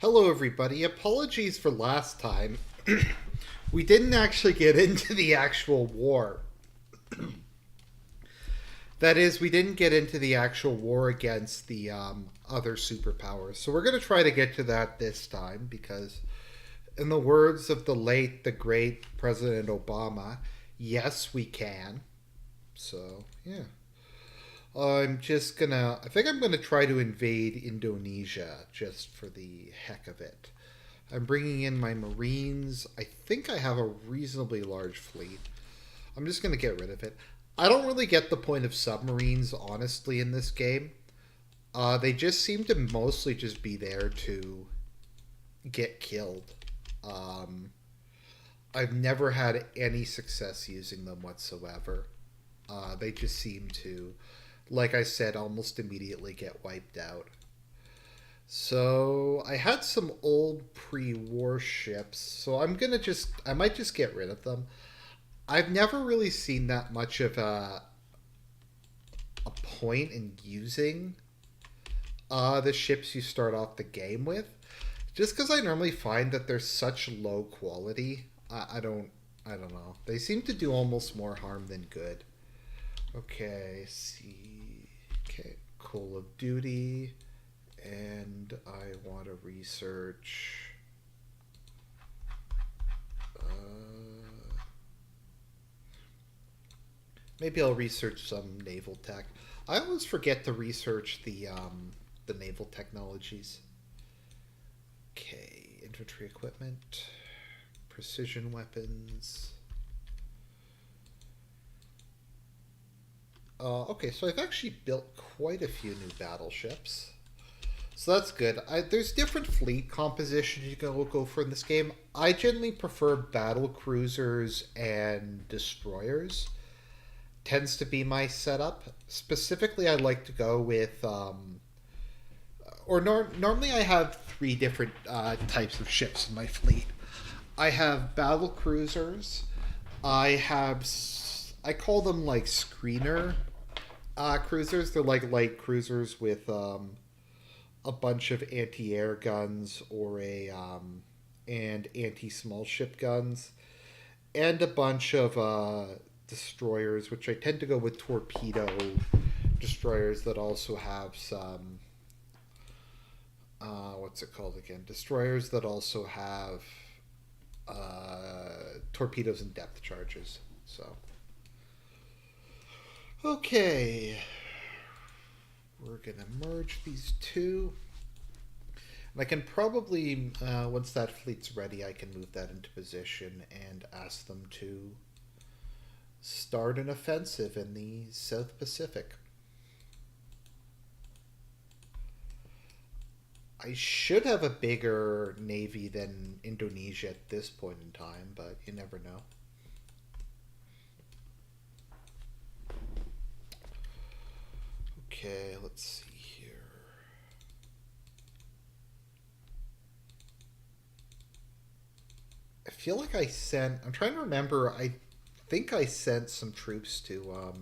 Hello, everybody. Apologies for last time. We didn't actually get into the actual war. That is, we didn't get into the actual war against the other superpowers. So we're going to try to get to that this time because, in the words of the late, the great President Obama, yes, we can. So, yeah. I think I'm gonna try to invade Indonesia just for the heck of it. I'm bringing in my Marines. I think I have a reasonably large fleet. I'm just gonna get rid of it. I don't really get the point of submarines, honestly, in this game. They just seem to mostly just be there to get killed. Um, I've never had any success using them whatsoever. They just seem to, like I said, almost immediately get wiped out. So I had some old pre-war ships, so I might just get rid of them. I've never really seen that much of a point in using the ships you start off the game with, just because I normally find that they're such low quality. I don't know. They seem to do almost more harm than good. Okay, see. Okay, Call of Duty. And I want to research. Maybe I'll research some naval tech. I always forget to research the naval technologies. Okay, infantry equipment, precision weapons. Okay, so I've actually built quite a few new battleships. So that's good. There's different fleet compositions you can go for in this game. I generally prefer battle cruisers and destroyers. Tends to be my setup. Specifically, I like to go with, normally I have three different types of ships in my fleet. I have battle cruisers. I call them like screener cruisers. They're like light cruisers with a bunch of anti-air guns and anti-small ship guns, and a bunch of destroyers, which I tend to go with torpedo destroyers that also have some what's it called again? Destroyers that also have torpedoes and depth charges. So okay, we're gonna merge these two. And I can probably, once that fleet's ready, I can move that into position and ask them to start an offensive in the South Pacific. I should have a bigger navy than Indonesia at this point in time, but you never know. Okay, let's see here. I feel like I'm trying to remember, I think I sent some troops to,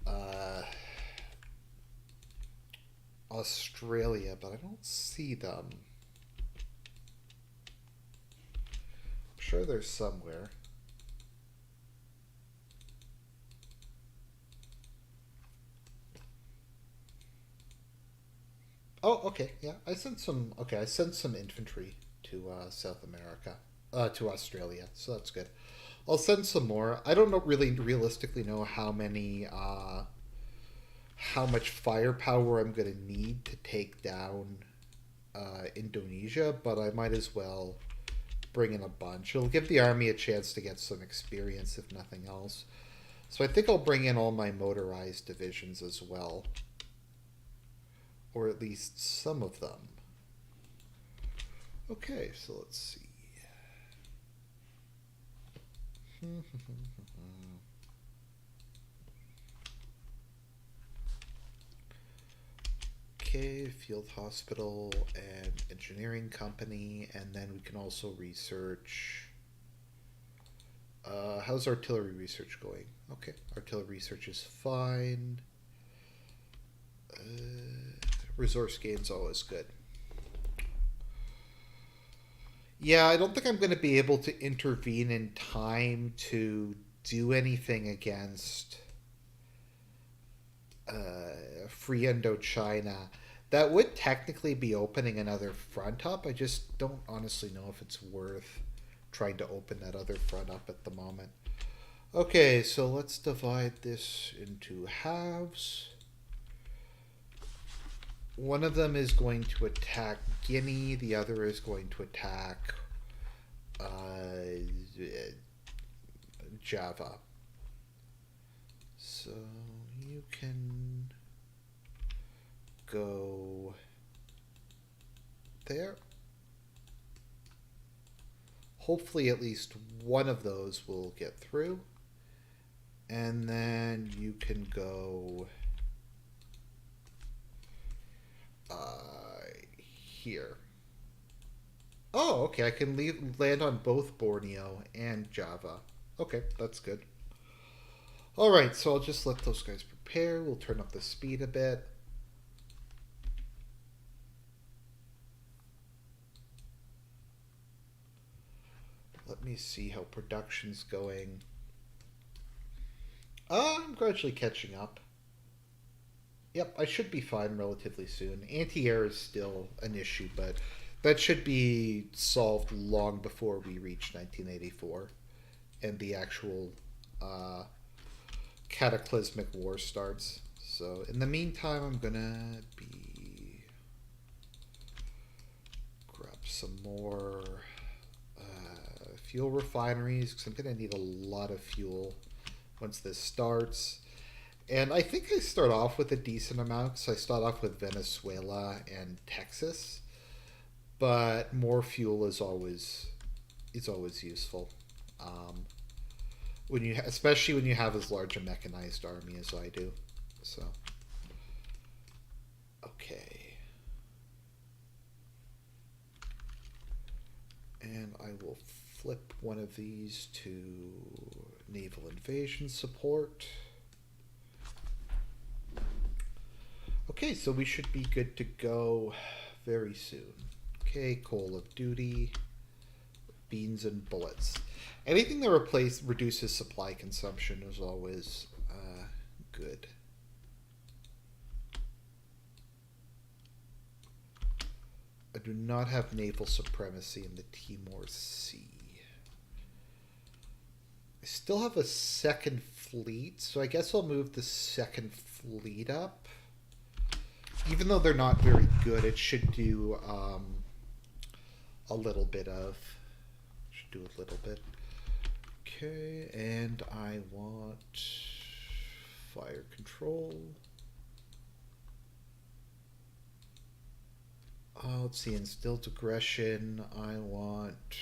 uh, Australia, but I don't see them. I'm sure they're somewhere. Oh, okay, yeah. I sent some infantry to South America, to Australia, so that's good. I'll send some more. I don't know really realistically know how much firepower I'm going to need to take down Indonesia, but I might as well bring in a bunch. It'll give the army a chance to get some experience, if nothing else. So I think I'll bring in all my motorized divisions as well, or at least some of them. Okay, so let's see. Okay, field hospital and engineering company, and then we can also research. How's artillery research going? Okay, artillery research is fine. Resource gain's always good. Yeah, I don't think I'm going to be able to intervene in time to do anything against Free Indochina. That would technically be opening another front up. I just don't honestly know if it's worth trying to open that other front up at the moment. Okay, so let's divide this into halves. One of them is going to attack Guinea, the other is going to attack Java. So you can go there. Hopefully at least one of those will get through. And then you can go here. Oh, okay. I can land on both Borneo and Java. Okay, that's good. All right, so I'll just let those guys prepare. We'll turn up the speed a bit. Let me see how production's going. I'm gradually catching up. Yep, I should be fine relatively soon. Anti-air is still an issue, but that should be solved long before we reach 1984 and the actual cataclysmic war starts. So in the meantime, I'm gonna grab some more fuel refineries because I'm gonna need a lot of fuel once this starts. And I think I start off with a decent amount, so I start off with Venezuela and Texas. But more fuel is always useful. When you, especially when you have as large a mechanized army as I do. So, okay. And I will flip one of these to naval invasion support. Okay, so we should be good to go very soon. Okay, Call of Duty, beans and bullets. Anything that reduces supply consumption is always good. I do not have naval supremacy in the Timor Sea. I still have a second fleet, so I guess I'll move the second fleet up. Even though they're not very good, it should do a little bit of... Should do a little bit. Okay, and I want fire control. Let's see, instilled aggression. I want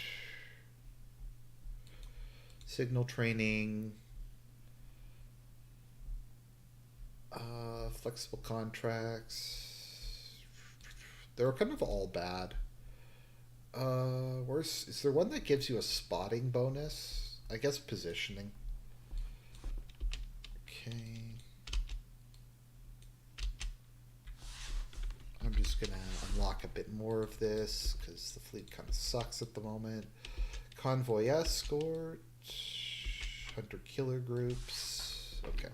signal training. Flexible contracts. They're kind of all bad. Is there one that gives you a spotting bonus? I guess positioning. Okay. I'm just gonna unlock a bit more of this because the fleet kind of sucks at the moment. Convoy escort, hunter killer groups. Okay.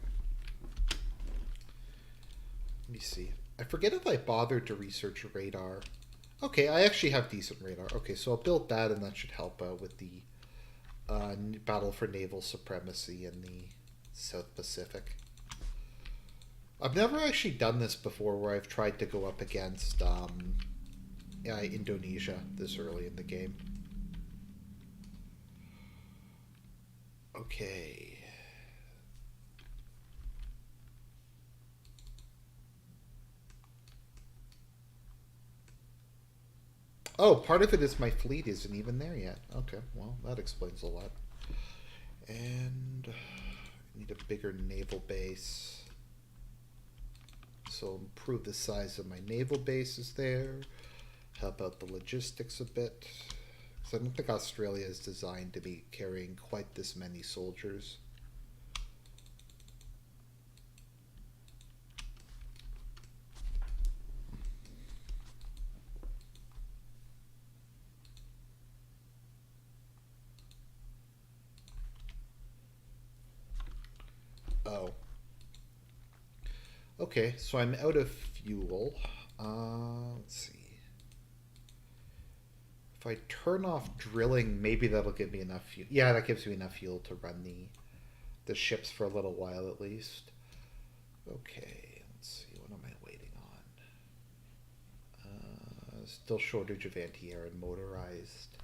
Let me see. I forget if I bothered to research radar. Okay, I actually have decent radar. Okay, so I'll build that, and that should help out with the battle for naval supremacy in the South Pacific. I've never actually done this before, where I've tried to go up against Indonesia this early in the game. Okay. Oh, part of it is my fleet isn't even there yet. Okay, well, that explains a lot. And I need a bigger naval base. So improve the size of my naval bases there. Help out the logistics a bit. Because I don't think Australia is designed to be carrying quite this many soldiers. Okay, so I'm out of fuel. Let's see. If I turn off drilling, maybe that'll give me enough fuel. Yeah, that gives me enough fuel to run the ships for a little while at least. Okay, let's see. What am I waiting on? Still shortage of anti-air and motorized.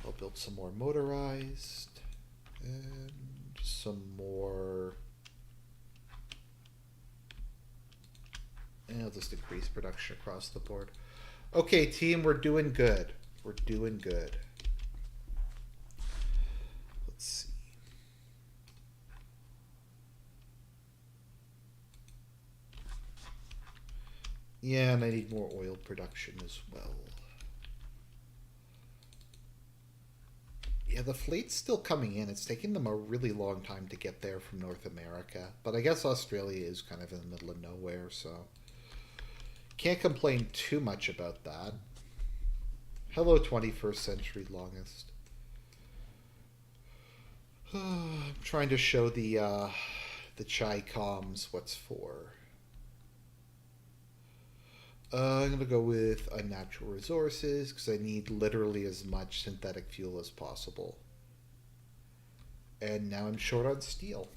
I'll build some more motorized. And some more... And I'll just increase production across the board. Okay, team, we're doing good. We're doing good. Let's see. Yeah, and I need more oil production as well. Yeah, the fleet's still coming in. It's taking them a really long time to get there from North America. But I guess Australia is kind of in the middle of nowhere, so... Can't complain too much about that. Hello, 21st century longest. I'm trying to show the Chai comms what's for. I'm going to go with unnatural resources because I need literally as much synthetic fuel as possible. And now I'm short on steel.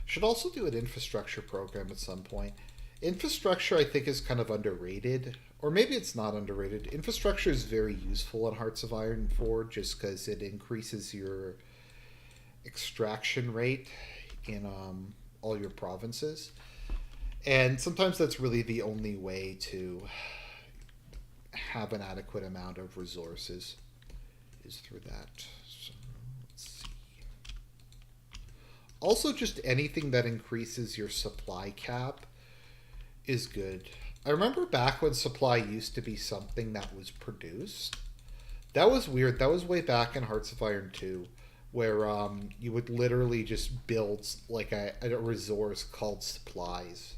Should also do an infrastructure program at some point. Infrastructure, I think, is kind of underrated. Or maybe it's not underrated. Infrastructure is very useful in Hearts of Iron 4 just because it increases your extraction rate in all your provinces. And sometimes that's really the only way to have an adequate amount of resources is through that. So, let's see. Also, just anything that increases your supply cap is good. I remember back when supply used to be something that was produced. That was weird. That was way back in Hearts of Iron 2, where you would literally just build like a resource called supplies.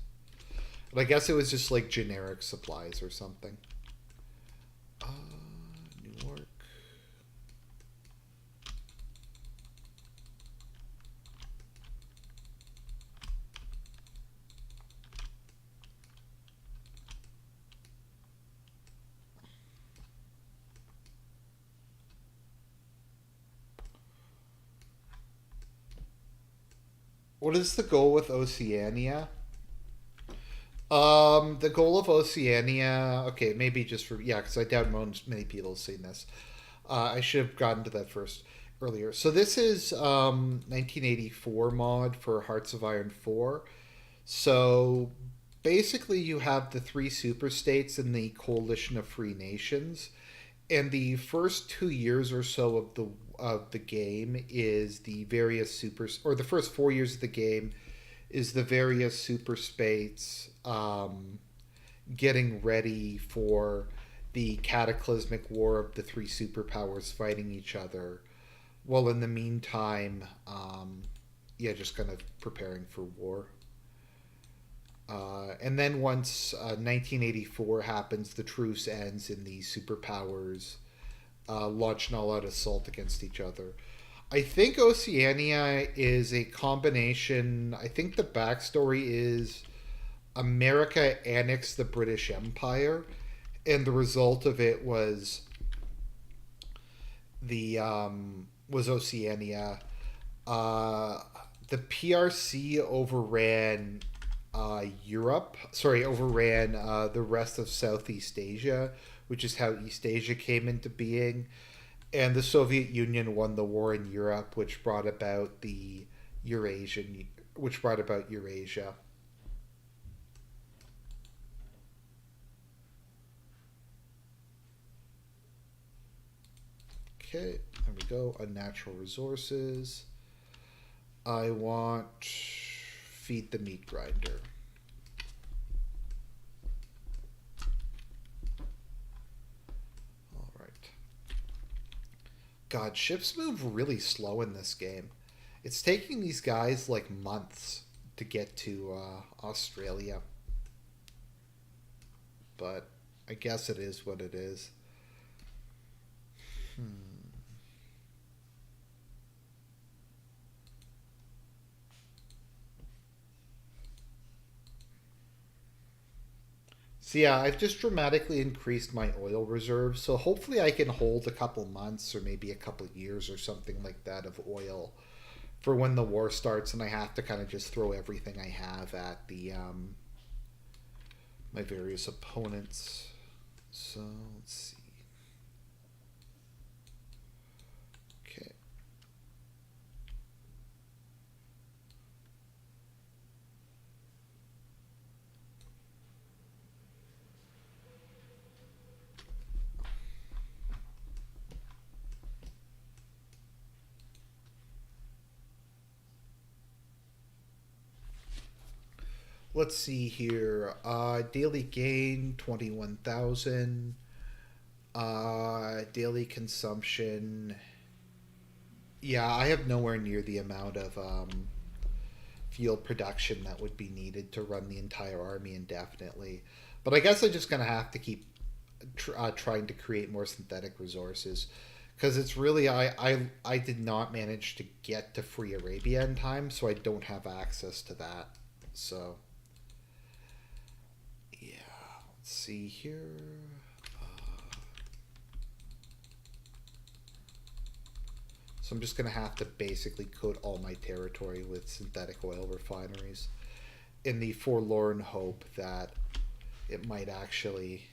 And I guess it was just like generic supplies or something. Newark. What is the goal with Oceania? The goal of Oceania, okay, maybe just for, yeah, because I doubt many people have seen this. I should have gotten to that first earlier. So this is 1984 mod for Hearts of Iron 4. So basically you have the three superstates in the Coalition of Free Nations. And the first 2 years or so of the game is the various the first 4 years of the game is the various superstates getting ready for the cataclysmic war of the three superpowers fighting each other. While in the meantime, just kind of preparing for war. And then once 1984 happens, the truce ends and the superpowers launch an all-out assault against each other. I think Oceania is a combination. I think the backstory is America annexed the British Empire, and the result of it was was Oceania. The PRC overran overran the rest of Southeast Asia, which is how East Asia came into being. And the Soviet Union won the war in Europe, which brought about Eurasia. Okay, there we go. Unnatural resources. I want feed the meat grinder. All right. God, ships move really slow in this game. It's taking these guys like months to get to Australia. But I guess it is what it is. So yeah, I've just dramatically increased my oil reserves, so hopefully I can hold a couple months or maybe a couple years or something like that of oil for when the war starts and I have to kind of just throw everything I have at the my various opponents. So let's see. Okay. Let's see here. Daily gain 21,000. Daily consumption. Yeah, I have nowhere near the amount of fuel production that would be needed to run the entire army indefinitely. But I guess I'm just gonna have to keep trying to create more synthetic resources because it's really I did not manage to get to Free Arabia in time, so I don't have access to that. So yeah, let's see here. So I'm just going to have to basically coat all my territory with synthetic oil refineries in the forlorn hope that it might actually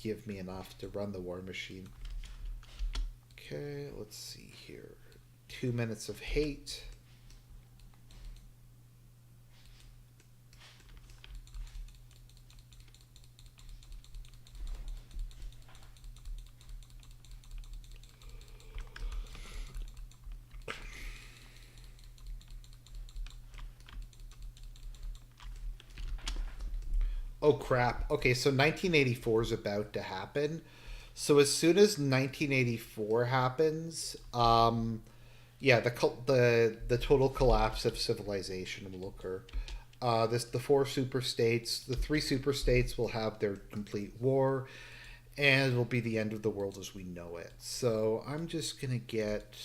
give me enough to run the war machine. Okay, let's see here. 2 minutes of hate. Oh crap. Okay, so 1984 is about to happen. So as soon as 1984 happens, yeah, the total collapse of civilization will occur. The four superstates, the three superstates will have their complete war, and it'll be the end of the world as we know it. So I'm just gonna get.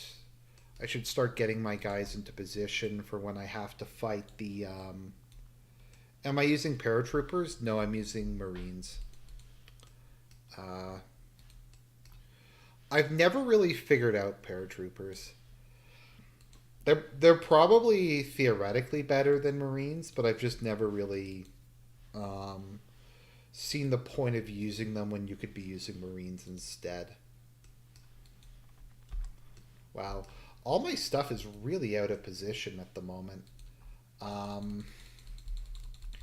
I should start getting my guys into position for when I have to fight the. Am I using paratroopers? No, I'm using Marines. Uh, I've never really figured out paratroopers. They're probably theoretically better than Marines, but I've just never really um, seen the point of using them when you could be using Marines instead. Wow, all my stuff is really out of position at the moment. Um,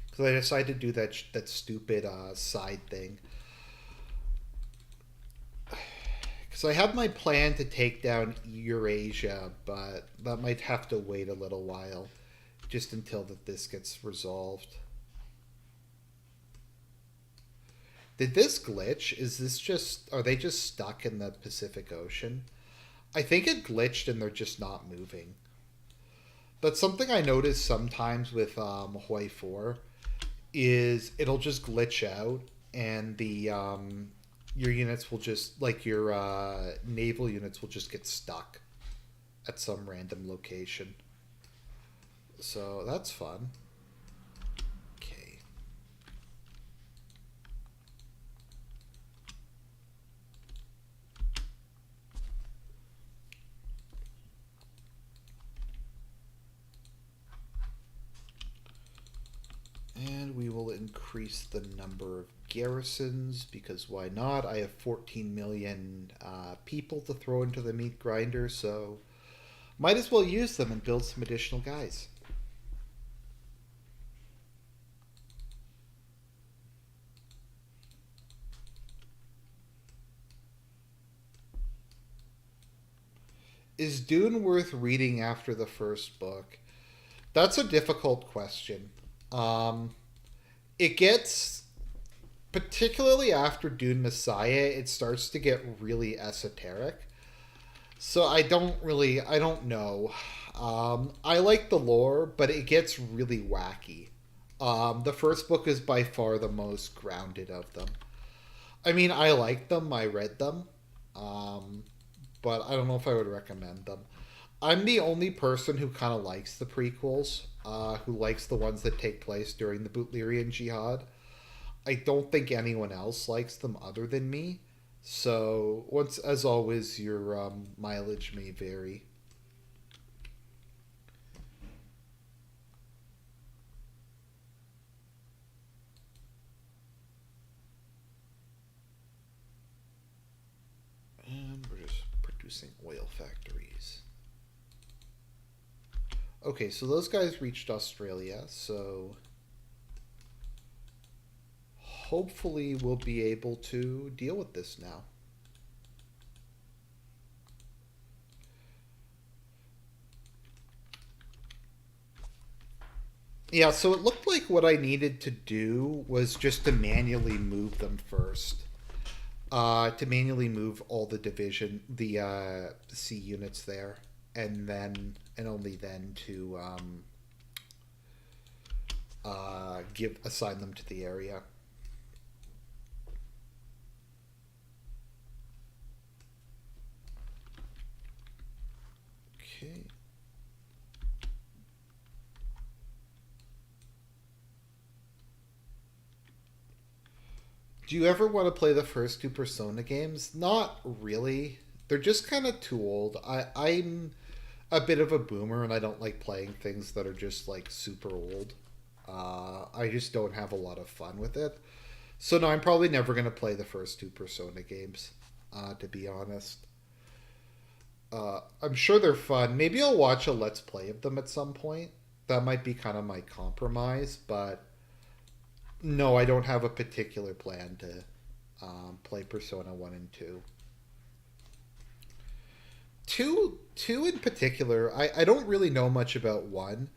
because I decided to do that stupid side thing. Because I have my plan to take down Eurasia, but that might have to wait a little while, just until this gets resolved. Did this glitch? Is this just... Are they just stuck in the Pacific Ocean? I think it glitched and they're just not moving. That's something I notice sometimes with HOI4 is it'll just glitch out and the your units will just like your naval units will just get stuck at some random location. So that's fun. Okay. And we will increase the number of garrisons because why not? I have 14 million people to throw into the meat grinder, so might as well use them and build some additional guys. Is Dune worth reading after the first book? That's a difficult question. Um, it gets, particularly after Dune Messiah, it starts to get really esoteric. So I don't know. I like the lore, but it gets really wacky. The first book is by far the most grounded of them. I mean, I liked them. I read them. Um, but I don't know if I would recommend them. I'm the only person who kind of likes the prequels, who likes the ones that take place during the Butlerian Jihad. I don't think anyone else likes them other than me. So, once as always, your mileage may vary. And we're just producing oil factories. Okay, so those guys reached Australia, so hopefully we'll be able to deal with this now. Yeah, so it looked like what I needed to do was just to manually move them first. To manually move all the division, the C units there, and then, and only then to assign them to the area. Okay. Do you ever want to play the first two Persona games? Not really. They're just kind of too old. I'm a bit of a boomer and I don't like playing things that are just like super old. I just don't have a lot of fun with it. So no, I'm probably never going to play the first two Persona games, to be honest. I'm sure they're fun. Maybe I'll watch a Let's Play of them at some point. That might be kind of my compromise, but no, I don't have a particular plan to play Persona 1 and 2. 2 in particular, I don't really know much about 1.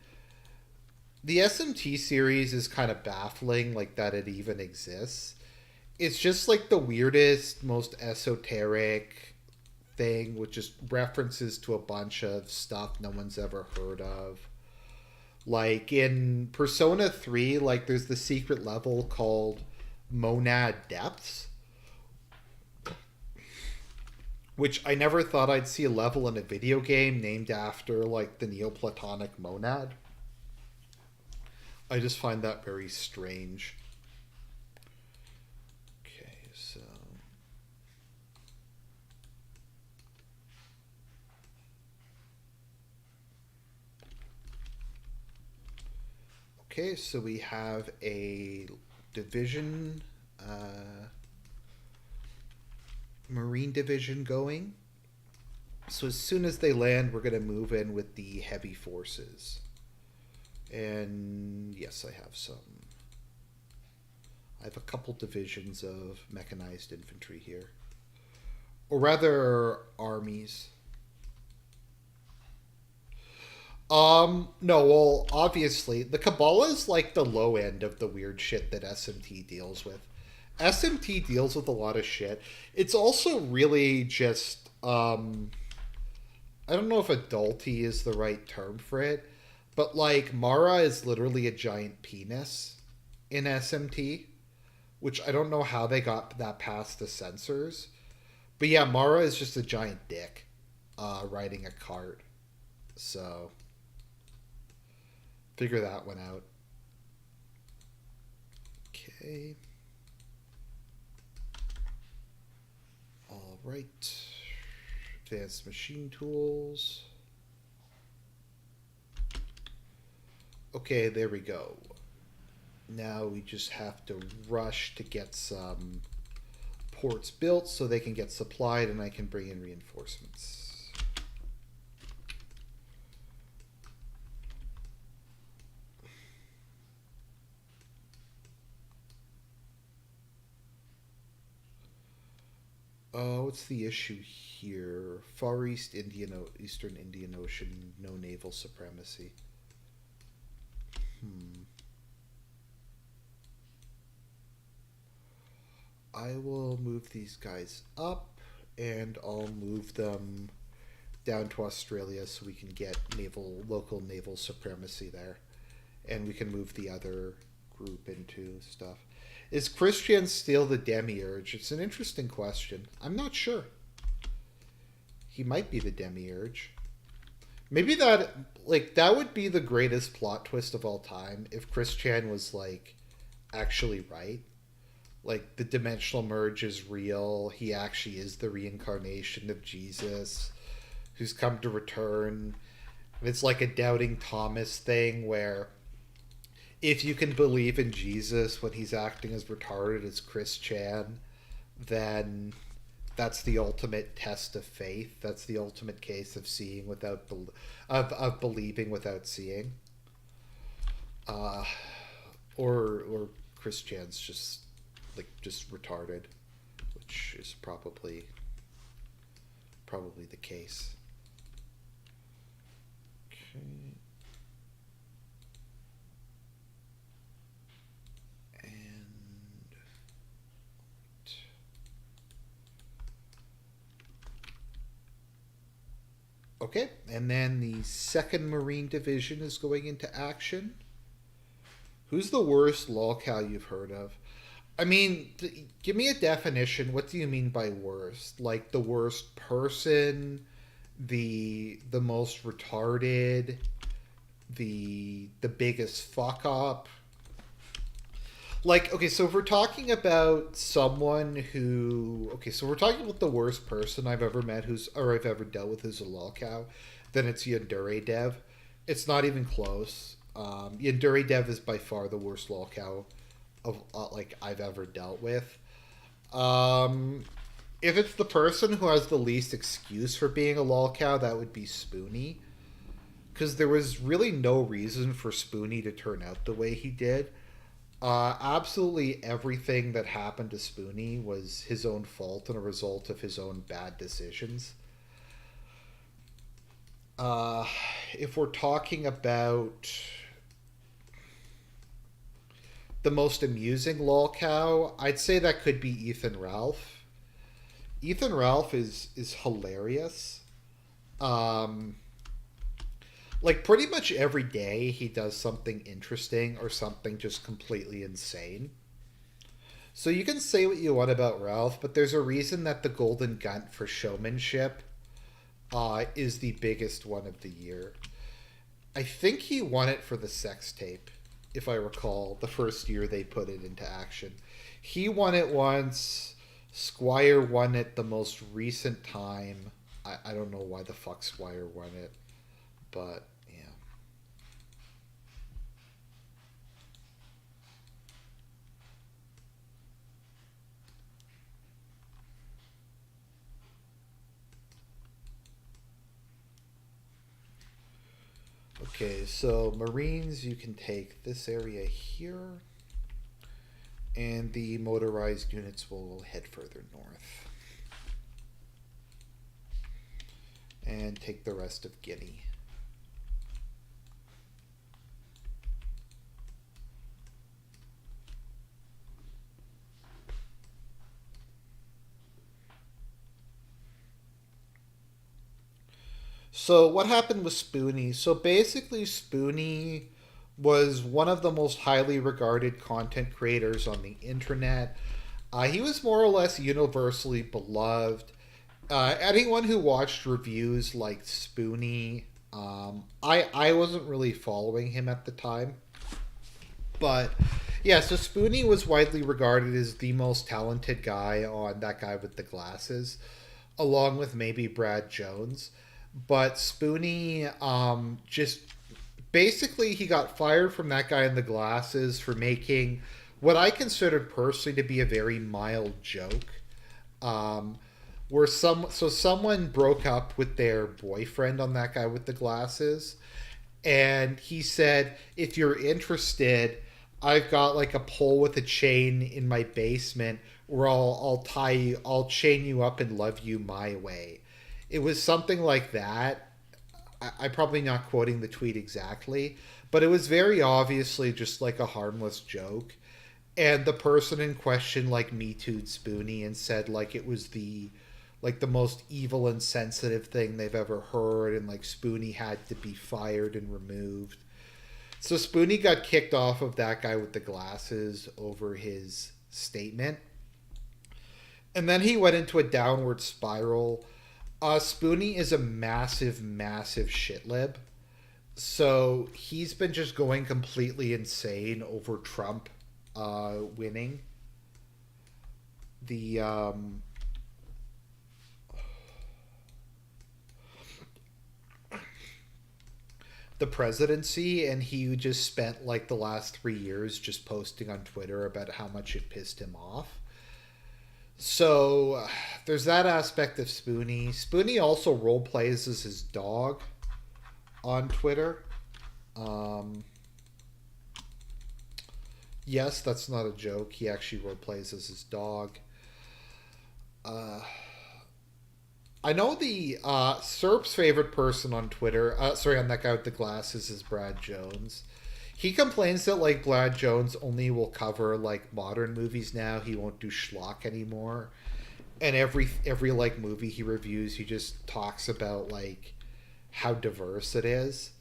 The SMT series is kind of baffling, like that it even exists. It's just like the weirdest, most esoteric thing, with just references to a bunch of stuff no one's ever heard of. Like in Persona 3, like there's the secret level called Monad Depths, which I never thought I'd see a level in a video game named after like the Neoplatonic monad. I just find that very strange. Okay, so okay, so we have a division, Marine division going. So as soon as they land, we're going to move in with the heavy forces. And yes, I have some. I have a couple divisions of mechanized infantry here. Or rather, armies. No, well, obviously, the Kabbalah is like the low end of the weird shit that SMT deals with. SMT deals with a lot of shit. It's also really just, I don't know if adulty is the right term for it, but like Mara is literally a giant penis in SMT, which I don't know how they got that past the censors. But yeah, Mara is just a giant dick riding a cart. So figure that one out. Okay. All right. Advanced machine tools. Okay, there we go. Now we just have to rush to get some ports built so they can get supplied and I can bring in reinforcements. What's the issue here? Far East Eastern Indian Ocean, no naval supremacy. I will move these guys up and I'll move them down to Australia so we can get local naval supremacy there. And we can move the other group into stuff. Is Christian still the demiurge? It's an interesting question. I'm not sure. He might be the demiurge. Maybe that, like, that would be the greatest plot twist of all time if Christian was, like, actually right. Like, the dimensional merge is real. He actually is the reincarnation of Jesus who's come to return. And it's like a doubting Thomas thing where if you can believe in Jesus when he's acting as retarded as Chris Chan, then that's the ultimate test of faith. That's the ultimate case of seeing without of believing without seeing. Or Chris Chan's just retarded, which is probably the case. Okay. Okay, and then the 2nd Marine Division is going into action. Who's the worst lolcow you've heard of? I mean, give me a definition. What do you mean by worst? Like the worst person, the most retarded, the biggest fuck up. Like, okay, so if we're talking about someone who... Okay, so we're talking about the worst person I've ever met I've ever dealt with who's a lolcow, then it's Yandere Dev. It's not even close. Yandere Dev is by far the worst lolcow of I've ever dealt with. If it's the person who has the least excuse for being a lolcow, that would be Spoonie. Because there was really no reason for Spoonie to turn out the way he did. Absolutely everything that happened to Spoonie was his own fault and a result of his own bad decisions. If we're talking about the most amusing lolcow, I'd say that could be Ethan Ralph. Ethan Ralph is hilarious. Like, pretty much every day he does something interesting or something just completely insane. So you can say what you want about Ralph, but there's a reason that the Golden Gunt for showmanship is the biggest one of the year. I think he won it for the sex tape, if I recall, the first year they put it into action. He won it once. Squire won it the most recent time. I don't know why the fuck Squire won it. But, yeah. Okay, so Marines, you can take this area here. And the motorized units will head further north. And take the rest of Guinea. So what happened with Spoonie? So basically Spoonie was one of the most highly regarded content creators on the internet. He was more or less universally beloved. Anyone who watched reviews liked Spoonie. I wasn't really following him at the time. But yeah, so Spoonie was widely regarded as the most talented guy on That Guy with the Glasses, along with maybe Brad Jones. But Spoonie just basically he got fired from That Guy in the Glasses for making what I considered personally to be a very mild joke. Where someone broke up with their boyfriend on That Guy with the Glasses, and he said, if you're interested, I've got like a pole with a chain in my basement where I'll chain you up and love you my way. It was something like that. I'm probably not quoting the tweet exactly, but it was very obviously just like a harmless joke. And the person in question like Me Too'd Spoonie and said like it was the most evil and sensitive thing they've ever heard, and like Spoonie had to be fired and removed. So Spoonie got kicked off of that guy with the glasses over his statement. And then he went into a downward spiral. Spoonie is a massive, massive shitlib. So he's been just going completely insane over Trump winning. The the presidency, and he just spent like the last 3 years just posting on Twitter about how much it pissed him off. So there's that aspect of Spoonie. Spoonie also role plays as his dog on Twitter. Um, yes, that's not a joke. He actually role plays as his dog. Uh, I know the Serp's favorite person on Twitter, on that guy with the glasses, is Brad Jones. He complains that like Brad Jones only will cover like modern movies now. He won't do schlock anymore. And every like movie he reviews, he just talks about like how diverse it is.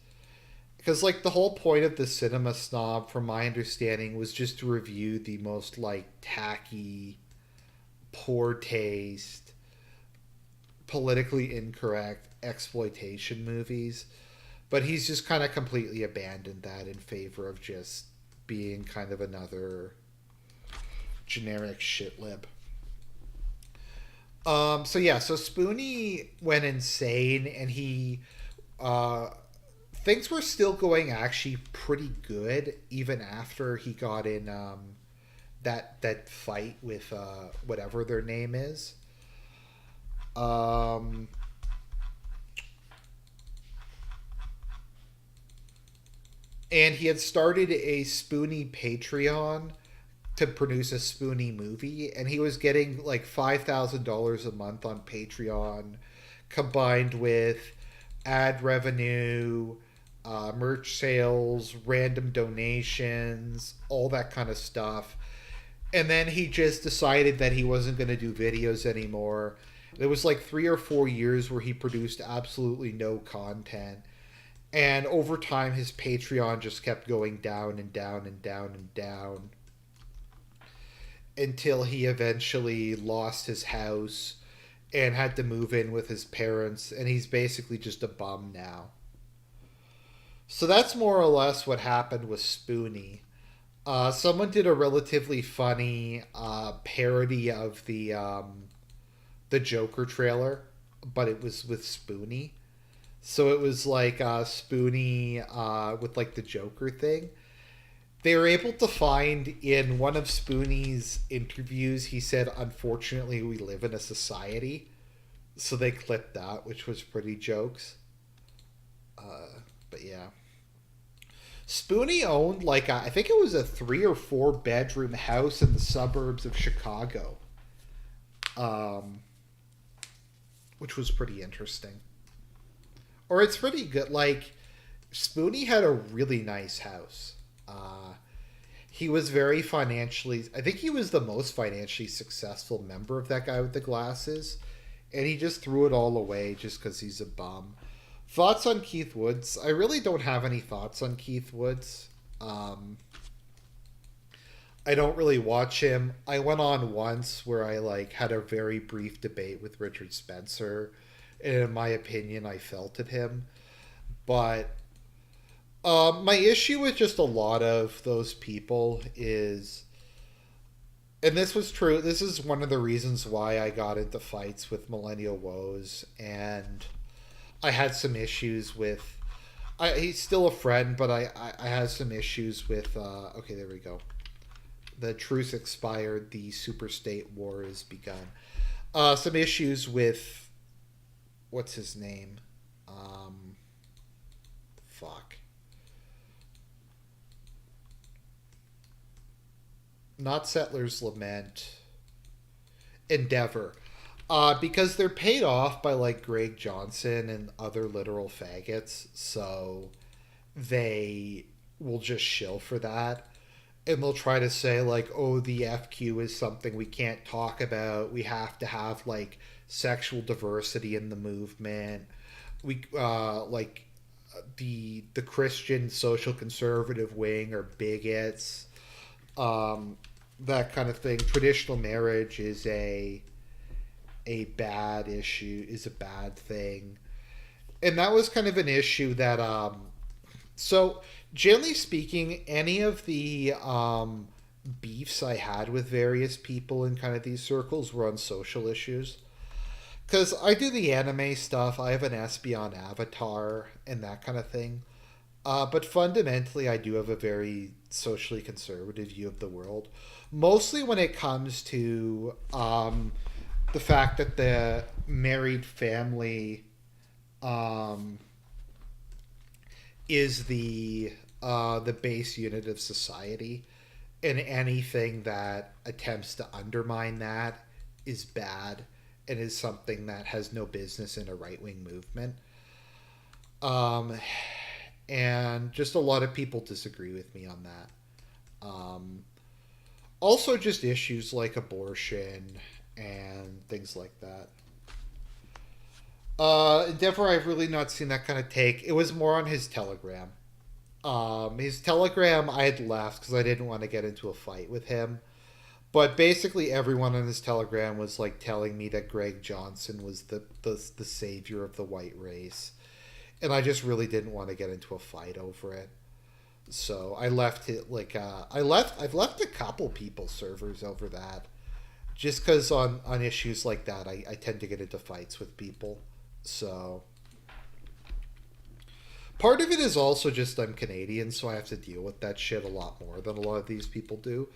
Because like the whole point of the Cinema Snob, from my understanding, was just to review the most like tacky, poor taste, politically incorrect exploitation movies. But he's just kind of completely abandoned that in favor of just being kind of another generic shitlib. So Spoonie went insane, and he things were still going actually pretty good even after he got in that fight with whatever their name is. Um, and he had started a Spoonie Patreon to produce a Spoonie movie, and he was getting like $5,000 a month on Patreon, combined with ad revenue, merch sales, random donations, all that kind of stuff. And then he just decided that he wasn't going to do videos anymore. There was like 3 or 4 years where he produced absolutely no content. And over time, his Patreon just kept going down and down and down and down until he eventually lost his house and had to move in with his parents. And he's basically just a bum now. So that's more or less what happened with Spoonie. Someone did a relatively funny parody of the Joker trailer, but it was with Spoonie. So it was like Spoonie with like the Joker thing. They were able to find in one of Spoonie's interviews, he said, "Unfortunately, we live in a society." So they clipped that, which was pretty jokes. But yeah. Spoonie owned like I think it was a 3 or 4 bedroom house in the suburbs of Chicago, um, which was pretty interesting. Or it's pretty good. Like Spoonie had a really nice house. He was very financially. I think he was the most financially successful member of that guy with the glasses, and he just threw it all away just because he's a bum. Thoughts on Keith Woods? I really don't have any thoughts on Keith Woods. I don't really watch him. I went on once where I like had a very brief debate with Richard Spencer, and in my opinion, I felt at him. But my issue with just a lot of those people is, and this was true. This is one of the reasons why I got into fights with Millennial Woes, and I had some issues with. He's still a friend, but I had some issues with. Okay, there we go. The truce expired. The Superstate war has begun. Some issues with. What's his name? Fuck. Not Settler's Lament. Endeavor. Because they're paid off by like Greg Johnson and other literal faggots, so they will just shill for that. And they'll try to say like, oh, the FQ is something we can't talk about. We have to have like sexual diversity in the movement. We like the Christian social conservative wing are bigots, that kind of thing. Traditional marriage is a bad issue, is a bad thing, and that was kind of an issue that so generally speaking, any of the beefs I had with various people in kind of these circles were on social issues. Because I do the anime stuff, I have an Espeon avatar and that kind of thing. But fundamentally, I do have a very socially conservative view of the world. Mostly when it comes to the fact that the married family um, is the base unit of society, and anything that attempts to undermine that is bad and is something that has no business in a right wing movement. Um, and just a lot of people disagree with me on that. Also, just issues like abortion and things like that. Endeavor, I've really not seen that kind of take. It was more on his Telegram. His Telegram I had left because I didn't want to get into a fight with him. But basically, everyone on his Telegram was like telling me that Greg Johnson was the savior of the white race, and I just really didn't want to get into a fight over it. So I left it like I've left a couple people servers over that, just because on issues like that I tend to get into fights with people. So part of it is also just I'm Canadian, so I have to deal with that shit a lot more than a lot of these people do.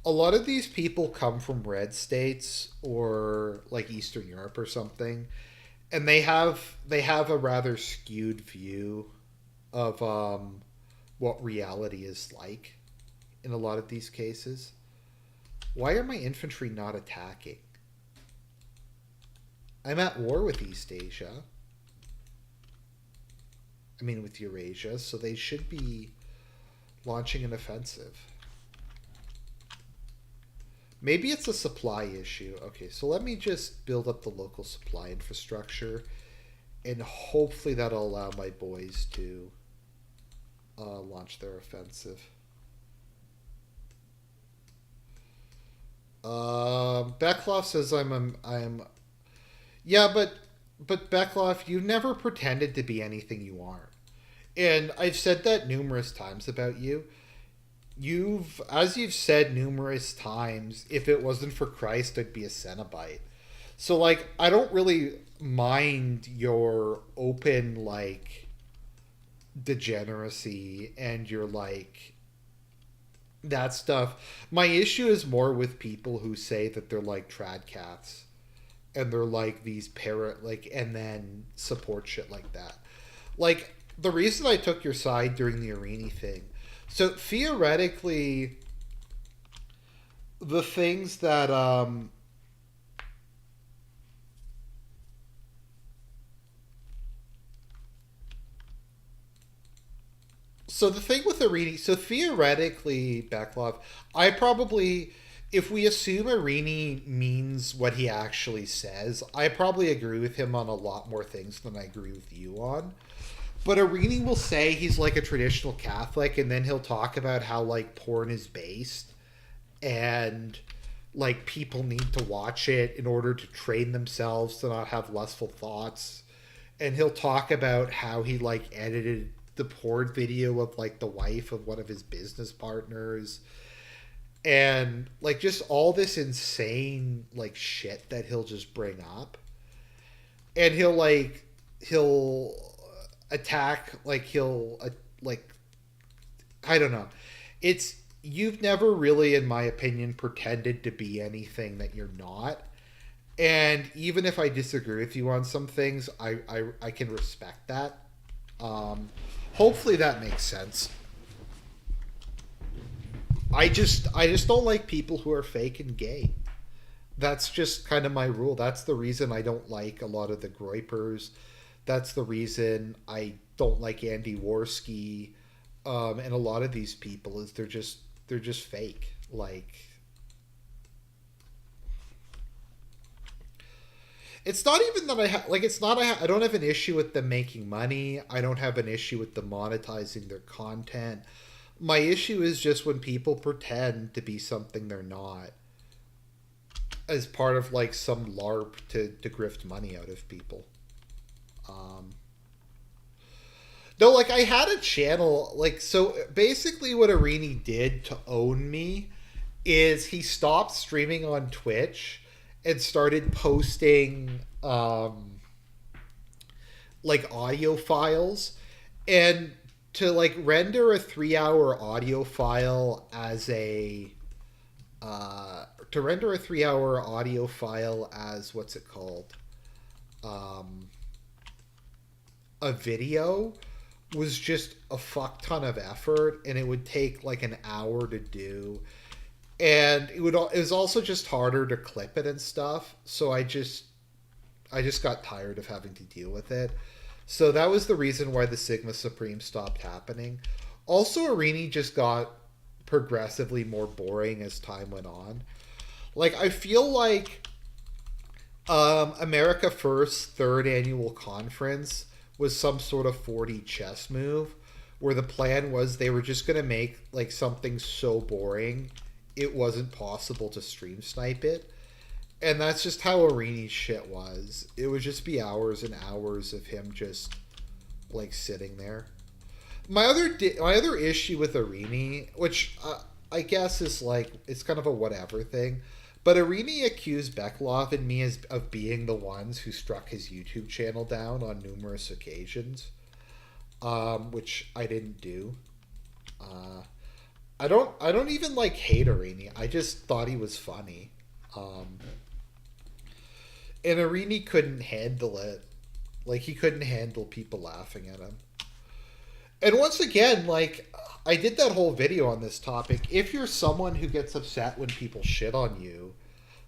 A lot of these people come from red states or like Eastern Europe or something, and they have a rather skewed view of what reality is like in a lot of these cases. Why are my infantry not attacking? I'm at war with East Asia. I mean, with Eurasia, so they should be launching an offensive. Maybe it's a supply issue. Okay, so let me just build up the local supply infrastructure, and hopefully that'll allow my boys to launch their offensive. Beckloff says I'm yeah, but Beckloff, you've never pretended to be anything you aren't, and I've said that numerous times about you. You've said numerous times, if it wasn't for Christ, I'd be a Cenobite. So like, I don't really mind your open like degeneracy and your like that stuff. My issue is more with people who say that they're like trad cats and they're like these parrot like and then support shit like that. Like the reason I took your side during the Arini thing. So theoretically, the things that so the thing with Arini, so theoretically, Backlov, I probably, if we assume Arini means what he actually says, I probably agree with him on a lot more things than I agree with you on. But Arini will say he's like a traditional Catholic, and then he'll talk about how like porn is based, and like people need to watch it in order to train themselves to not have lustful thoughts. And he'll talk about how he like edited the porn video of like the wife of one of his business partners, and like just all this insane like shit that he'll just bring up, and he'll attack like like I don't know. It's you've never really, in my opinion, pretended to be anything that you're not. And even if I disagree with you on some things, I can respect that. Hopefully that makes sense. I just don't like people who are fake and gay. That's just kind of my rule. That's the reason I don't like a lot of the Groypers. That's the reason I don't like Andy Worski, and a lot of these people is they're just fake. Like It's not even that it's not I don't have an issue with them making money. I don't have an issue with them monetizing their content. My issue is just when people pretend to be something they're not as part of like some LARP to grift money out of people. Um, no, like I had a channel, like, so basically what Arini did to own me is he stopped streaming on Twitch and started posting like audio files, and to like render a 3 hour audio file as a to render a 3 hour audio file as what's it called, um, a video was just a fuck ton of effort, and it would take like an hour to do, and it was also just harder to clip it and stuff. So I just got tired of having to deal with it. So that was the reason why the Sigma Supreme stopped happening. Also, Arini just got progressively more boring as time went on. Like, I feel like America First third annual conference was some sort of 4D chess move where the plan was they were just going to make like something so boring it wasn't possible to stream snipe it. And that's just how Arini's shit was. It would just be hours and hours of him just like sitting there. My other issue with Arini, which I guess is like it's kind of a whatever thing, but Arini accused Beklov and me of being the ones who struck his YouTube channel down on numerous occasions, which I didn't do. I don't even like hate Arini. I just thought he was funny. And Arini couldn't handle it. Like, he couldn't handle people laughing at him. And once again, like, I did that whole video on this topic. If you're someone who gets upset when people shit on you,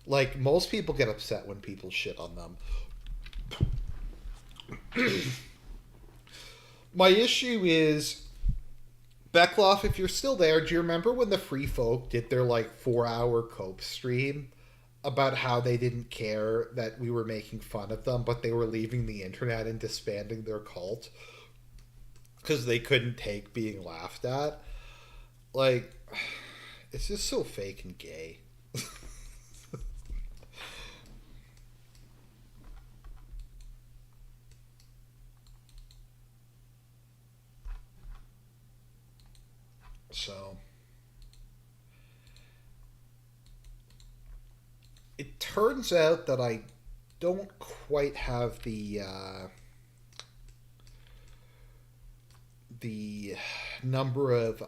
like, most people get upset when people shit on them. My issue is, Beckloff, if you're still there, do you remember when the Free Folk did their, like, 4 hour cope stream about how they didn't care that we were making fun of them, but they were leaving the internet and disbanding their cult because they couldn't take being laughed at? Like, it's just so fake and gay. So it turns out that I don't quite have the number of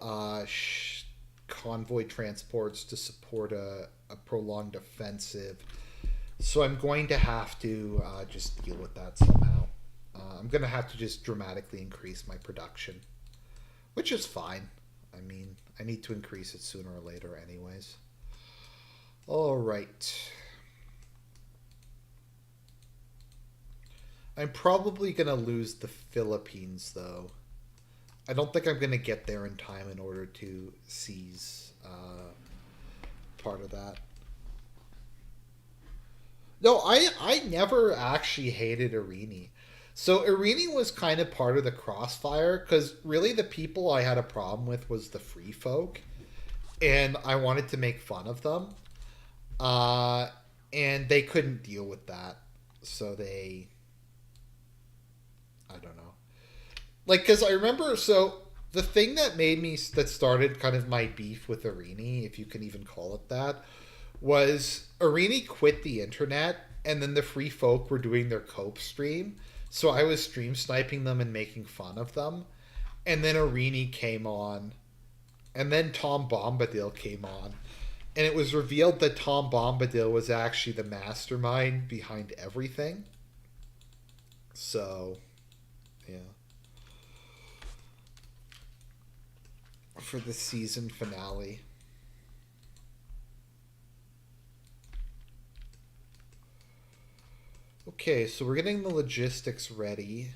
convoy transports to support a prolonged offensive. So I'm going to have to just deal with that somehow. I'm going to have to just dramatically increase my production, which is fine. I mean, I need to increase it sooner or later anyways. All right. I'm probably going to lose the Philippines, though. I don't think I'm going to get there in time in order to seize part of that. No, I never actually hated Arini. So Arini was kind of part of the crossfire, because really the people I had a problem with was the Free Folk, and I wanted to make fun of them. And they couldn't deal with that. So I don't know. Like, because I remember, so the thing that started kind of my beef with Arini, if you can even call it that, was Arini quit the internet, and then the Free Folk were doing their cope stream. So I was stream sniping them and making fun of them. And then Arini came on. And then Tom Bombadil came on. And it was revealed that Tom Bombadil was actually the mastermind behind everything. So, yeah. For the season finale. Okay, so we're getting the logistics ready.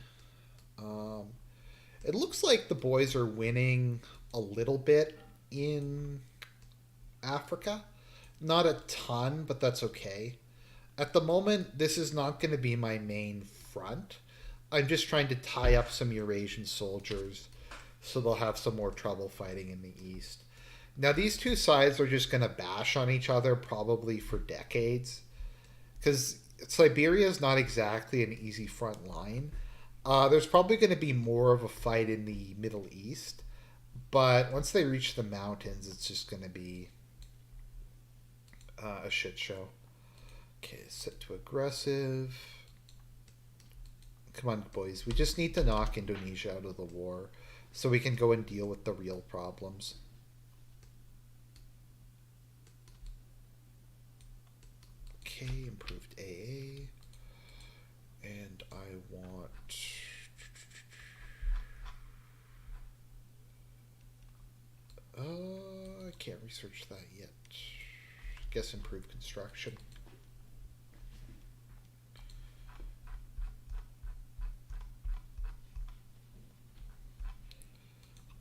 It looks like the boys are winning a little bit in Africa. Not a ton, but that's okay. At the moment, this is not going to be my main front. I'm just trying to tie up some Eurasian soldiers so they'll have some more trouble fighting in the east. Now, these two sides are just going to bash on each other probably for decades because Siberia is not exactly an easy front line. There's probably going to be more of a fight in the Middle East, but once they reach the mountains, it's just going to be a shit show. Okay, set to aggressive. Come on, boys. We just need to knock Indonesia out of the war so we can go and deal with the real problems. Okay, improved AA. And I want... I can't research that yet. Guess improved construction.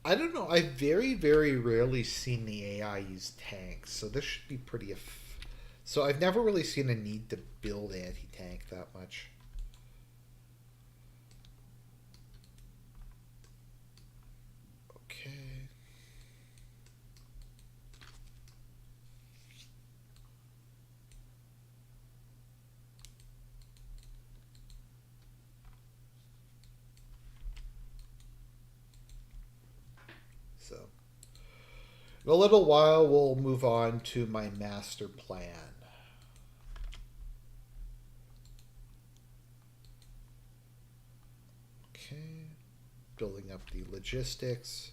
I don't know. I've very, very rarely seen the AI use tanks, so this should be pretty... So I've never really seen a need to build anti-tank that much. Okay. So, in a little while, we'll move on to my master plan. Okay, building up the logistics.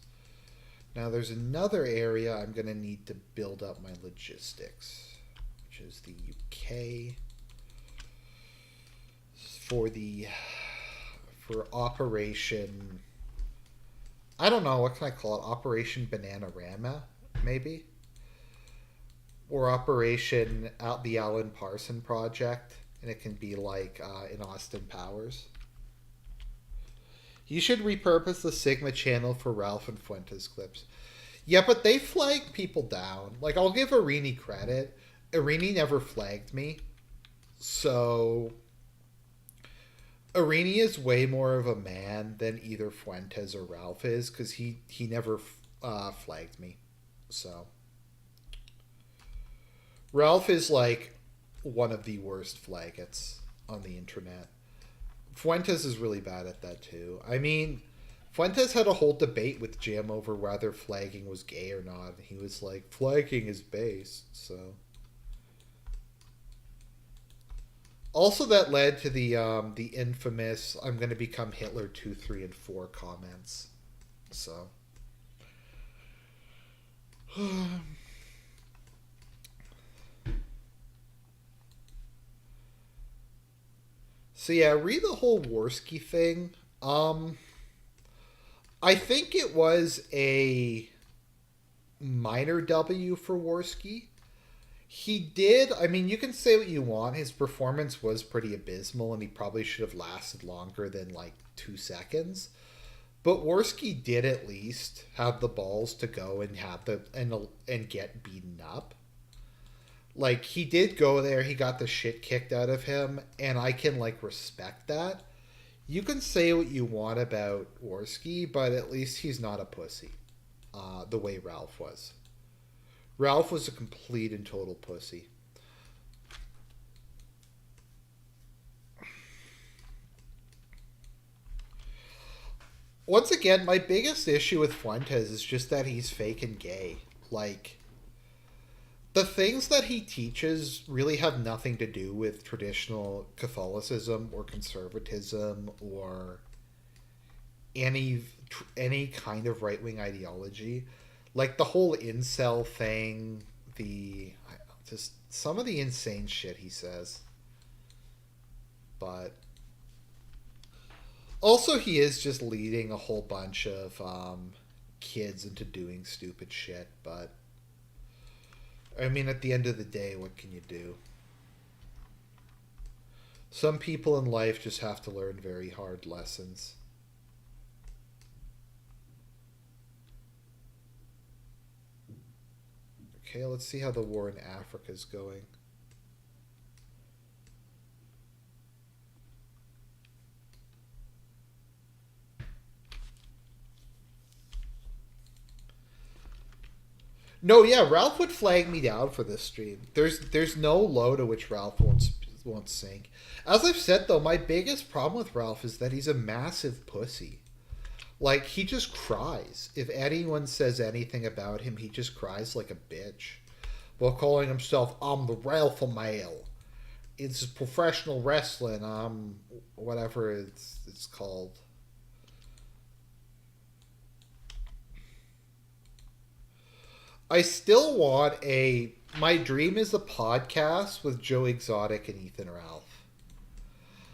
Now, there's another area I'm going to need to build up my logistics, which is the UK. For Operation... I don't know, what can I call it? Operation Bananarama, maybe? Or Operation the Alan Parson Project, and it can be like in Austin Powers. You should repurpose the Sigma channel for Ralph and Fuentes clips. Yeah, but they flag people down. Like, I'll give Arini credit. Arini never flagged me. So... Arini is way more of a man than either Fuentes or Ralph is, because he never flagged me. So Ralph is like one of the worst flaggots on the internet. Fuentes is really bad at that too. I mean, Fuentes had a whole debate with Jim over whether flagging was gay or not. He was like, flagging is base, so... Also, that led to the infamous "I'm going to become Hitler 2, 3, and 4" comments. So, yeah, read the whole Worski thing. I think it was a minor W for Worski. He did. I mean, you can say what you want. His performance was pretty abysmal, and he probably should have lasted longer than like 2 seconds. But Worski did at least have the balls to go and have and get beaten up. Like, he did go there. He got the shit kicked out of him, and I can like respect that. You can say what you want about Worski, but at least he's not a pussy, the way Ralph was. Ralph was a complete and total pussy. Once again, my biggest issue with Fuentes is just that he's fake and gay. Like, the things that he teaches really have nothing to do with traditional Catholicism or conservatism or any kind of right-wing ideology. Like, the whole incel thing, just some of the insane shit he says. But also, he is just leading a whole bunch of kids into doing stupid shit. But I mean, at the end of the day, what can you do? Some people in life just have to learn very hard lessons. Okay, let's see how the war in Africa is going. No, yeah, Ralph would flag me down for this stream. There's no low to which Ralph won't sink. As I've said though, my biggest problem with Ralph is that he's a massive pussy. Like he just cries. If anyone says anything about him, he just cries like a bitch. While calling himself I'm the Ralph male. It's professional wrestling, whatever it's called. I still want a. My dream is a podcast with Joe Exotic and Ethan Ralph.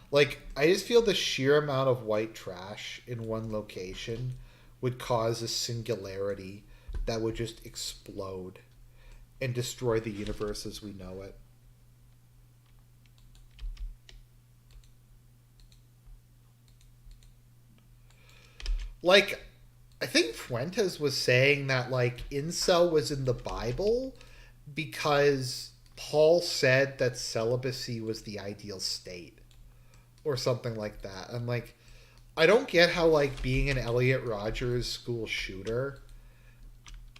Like, I just feel the sheer amount of white trash in one location would cause a singularity that would just explode and destroy the universe as we know it. Like, I think Fuentes was saying that like incel was in the Bible because Paul said that celibacy was the ideal state or something like that. And like I don't get how like being an Elliot Rogers school shooter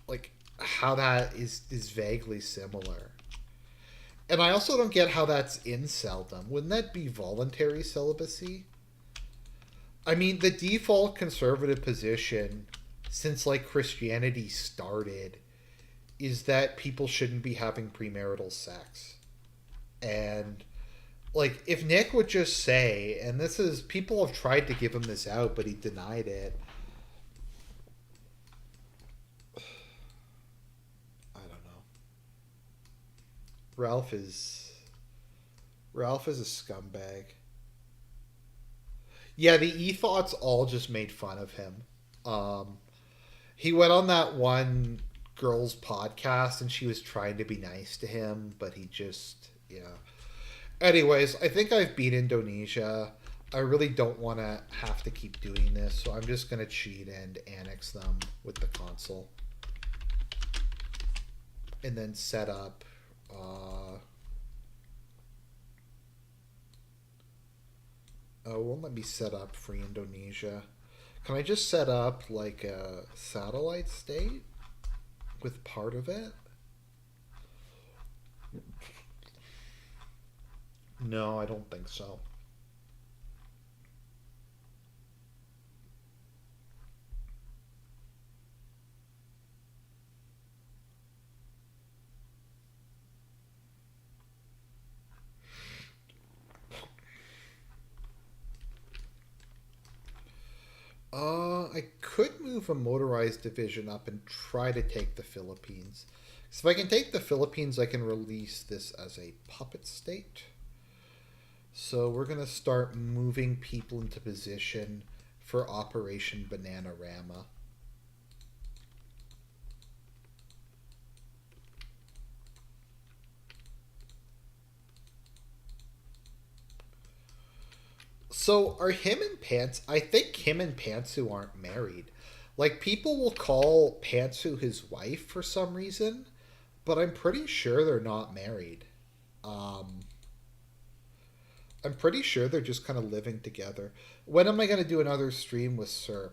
like how that is vaguely similar. And I also don't get how that's inceldom. Wouldn't that be voluntary celibacy? I mean, the default conservative position since like Christianity started is that people shouldn't be having premarital sex. And like if Nick would just say, and this is people have tried to give him this out, but he denied it. I don't know. Ralph is a scumbag. Yeah, the e-thoughts all just made fun of him. He went on that one girl's podcast and she was trying to be nice to him, but he just, yeah. Anyways, I think I've beat Indonesia. I really don't want to have to keep doing this, so I'm just going to cheat and annex them with the console. And then set up... it won't let me set up free Indonesia. Can I just set up like a satellite state with part of it? No, I don't think so. I could move a motorized division up and try to take the Philippines. So if I can take the Philippines, I can release this as a puppet state. So we're going to start moving people into position for Operation Bananarama. So are him and Pants? I think him and Pantsu aren't married. Like people will call Pantsu his wife for some reason, but I'm pretty sure they're not married. Um, I'm pretty sure they're just kind of living together. When am I going to do another stream with Serp?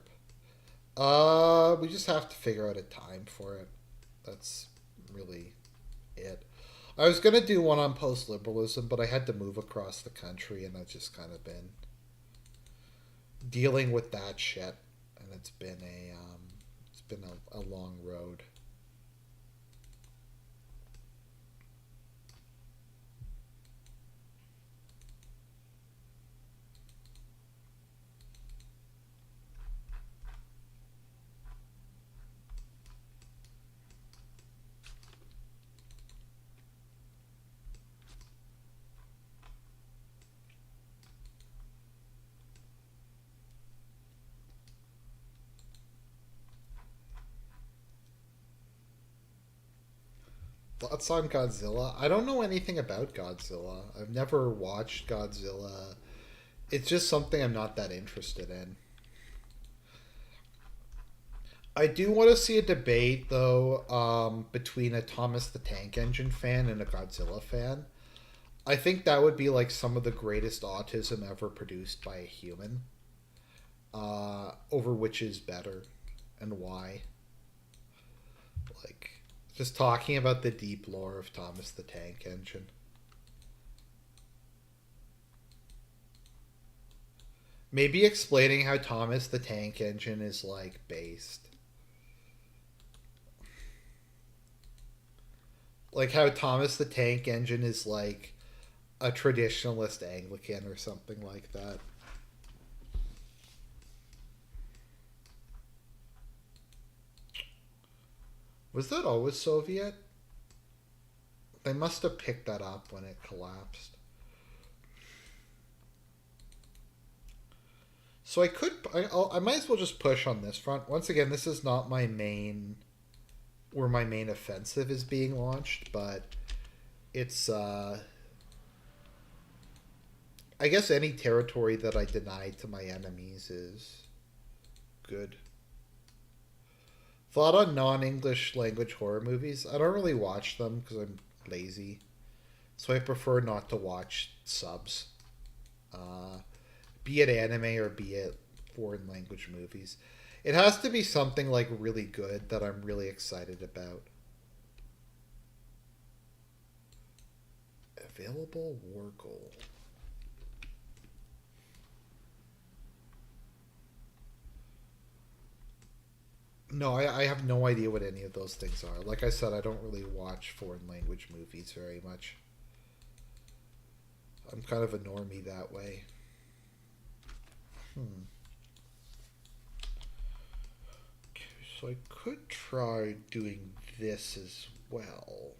We just have to figure out a time for it. That's really it. I was going to do one on post-liberalism, but I had to move across the country, and I've just kind of been dealing with that shit, and it's been a long road. Thoughts on Godzilla? I don't know anything about Godzilla. I've never watched Godzilla. It's just something I'm not that interested in. I do want to see a debate, though, between a Thomas the Tank Engine fan and a Godzilla fan. I think that would be like some of the greatest autism ever produced by a human. Over which is better and why. Like, Just talking about the deep lore of Thomas the Tank Engine. Maybe explaining how Thomas the Tank Engine is like based. Like how Thomas the Tank Engine is like a traditionalist Anglican or something like that. Was that always Soviet? They must have picked that up when it collapsed. So I might as well just push on this front. Once again, this is not my main, where my main offensive is being launched, but it's, I guess any territory that I deny to my enemies is good. Thought on non-English language horror movies. I don't really watch them because I'm lazy. So I prefer not to watch subs. Be it anime or be it foreign language movies. It has to be something like really good that I'm really excited about. Available war goal. No, I have no idea what any of those things are. Like I said, I don't really watch foreign language movies very much. I'm kind of a normie that way. Okay, so I could try doing this as well.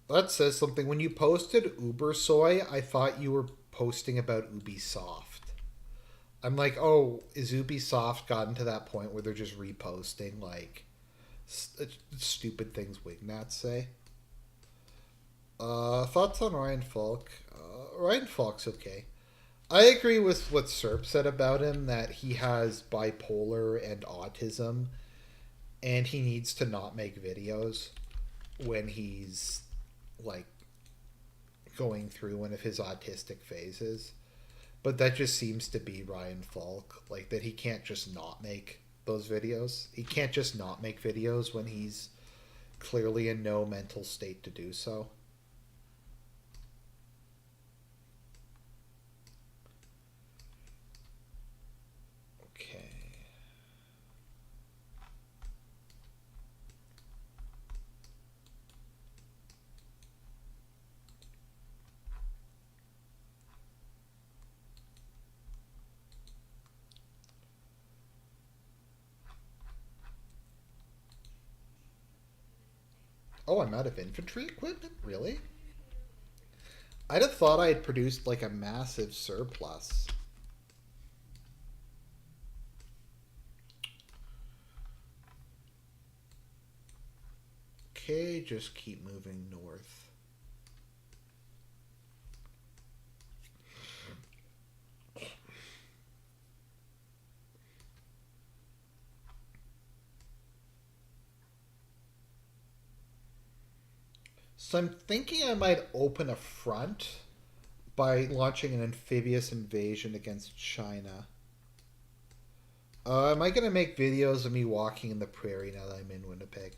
That says something. When you posted Ubersoy, I thought you were posting about Ubisoft. I'm like, oh, is Ubisoft gotten to that point where they're just reposting like stupid things Wignats say? Thoughts on Ryan Falk? Ryan Falk's okay. I agree with what Serp said about him, that he has bipolar and autism, and he needs to not make videos when he's like going through one of his autistic phases. But that just seems to be Ryan Falk, like that he can't just not make those videos. He can't just not make videos when he's clearly in no mental state to do so. Okay. Oh, I'm out of infantry equipment? Really? I'd have thought I had produced like a massive surplus. Okay, just keep moving north. So I'm thinking I might open a front by launching an amphibious invasion against China. Am I going to make videos of me walking in the prairie now that I'm in Winnipeg?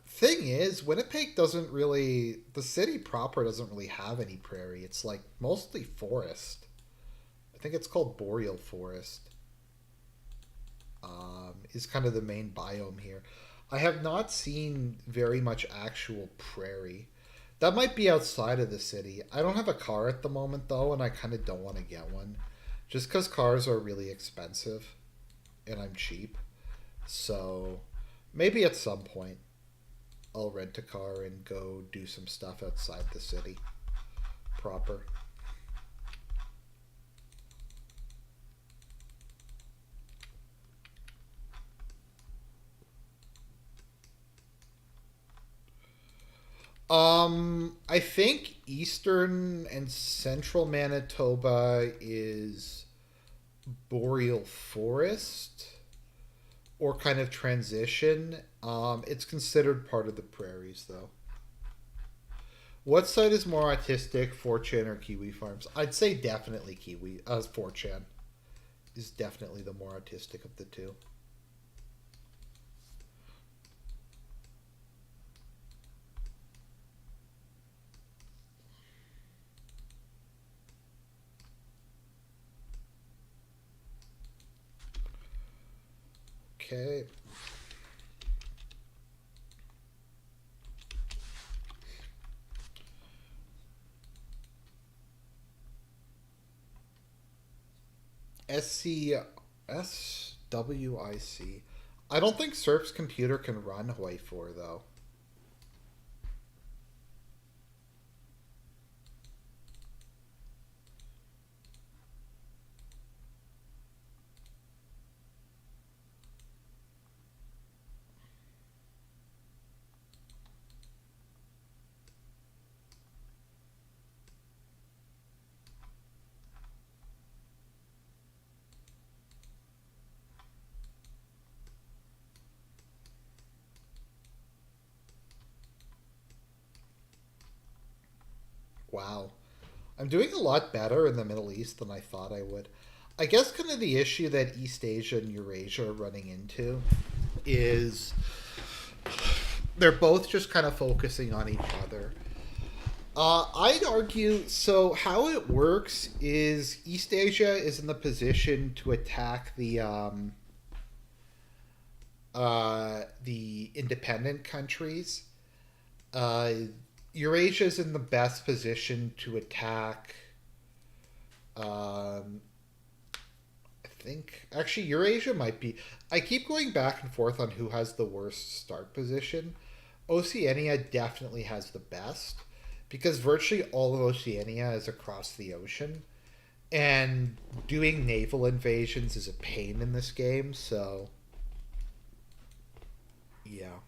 Thing is, Winnipeg doesn't really... The city proper doesn't really have any prairie. It's like mostly forest. I think it's called boreal forest. Is kind of the main biome here. I have not seen very much actual prairie. That might be outside of the city. I don't have a car at the moment, though, and I kind of don't want to get one. Just because cars are really expensive, and I'm cheap. So, maybe at some point, I'll rent a car and go do some stuff outside the city proper. I think eastern and central Manitoba is boreal forest or kind of transition. It's considered part of the prairies, though. What site is more autistic, 4chan or Kiwi Farms? I'd say definitely 4chan is definitely the more autistic of the two. Okay. SWIC. I don't think Serp's computer can run HOI4 though. Wow. I'm doing a lot better in the Middle East than I thought I would. I guess kind of the issue that East Asia and Eurasia are running into is they're both just kind of focusing on each other. I'd argue so. How it works is East Asia is in the position to attack the independent countries. Uh, Eurasia is in the best position to attack. Um, I think actually Eurasia might be. I keep going back and forth on who has the worst start position. Oceania definitely has the best because virtually all of Oceania is across the ocean, and doing naval invasions is a pain in this game. So, yeah.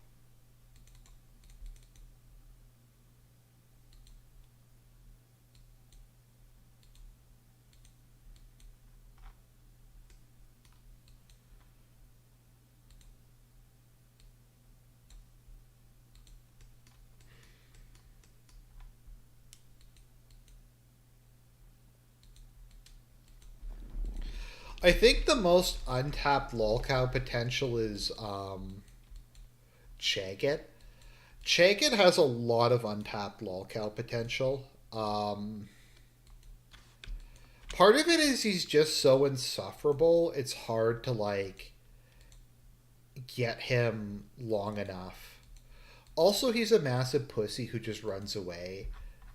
I think the most untapped lolcow potential is Chagget. Chagget has a lot of untapped lolcow potential. Part of it is he's just so insufferable. It's hard to like get him long enough. Also, he's a massive pussy who just runs away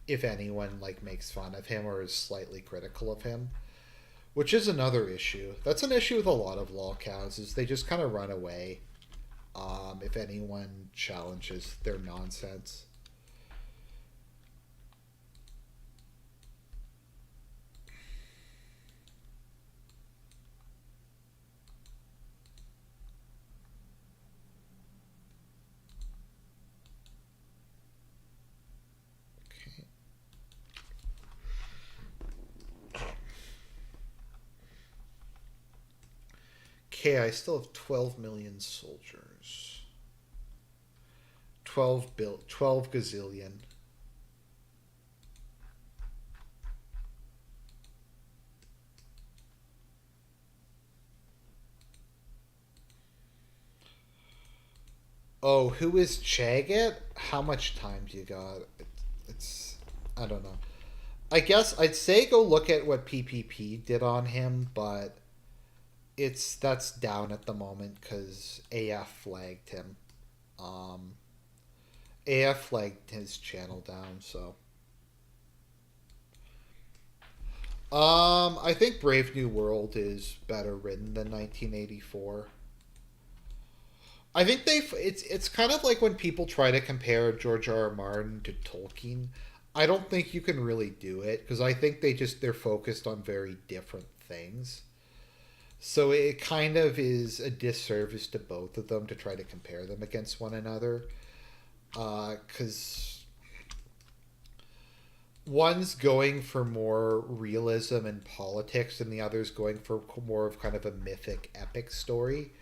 if anyone like makes fun of him or is slightly critical of him, which is another issue. That's an issue with a lot of lolcows is they just kind of run away if anyone challenges their nonsense. Okay, I still have 12 million soldiers. 12 gazillion. Oh, who is Chagget? How much time do you got? It's I don't know. I guess I'd say go look at what PPP did on him, but that's down at the moment because AF flagged him. Um, AF flagged his channel down, so. I think Brave New World is better written than 1984. I think it's kind of like when people try to compare George R. R. Martin to Tolkien. I don't think you can really do it because I think they're focused on very different things. So it kind of is a disservice to both of them to try to compare them against one another. Because one's going for more realism and politics, and the other's going for more of kind of a mythic epic story.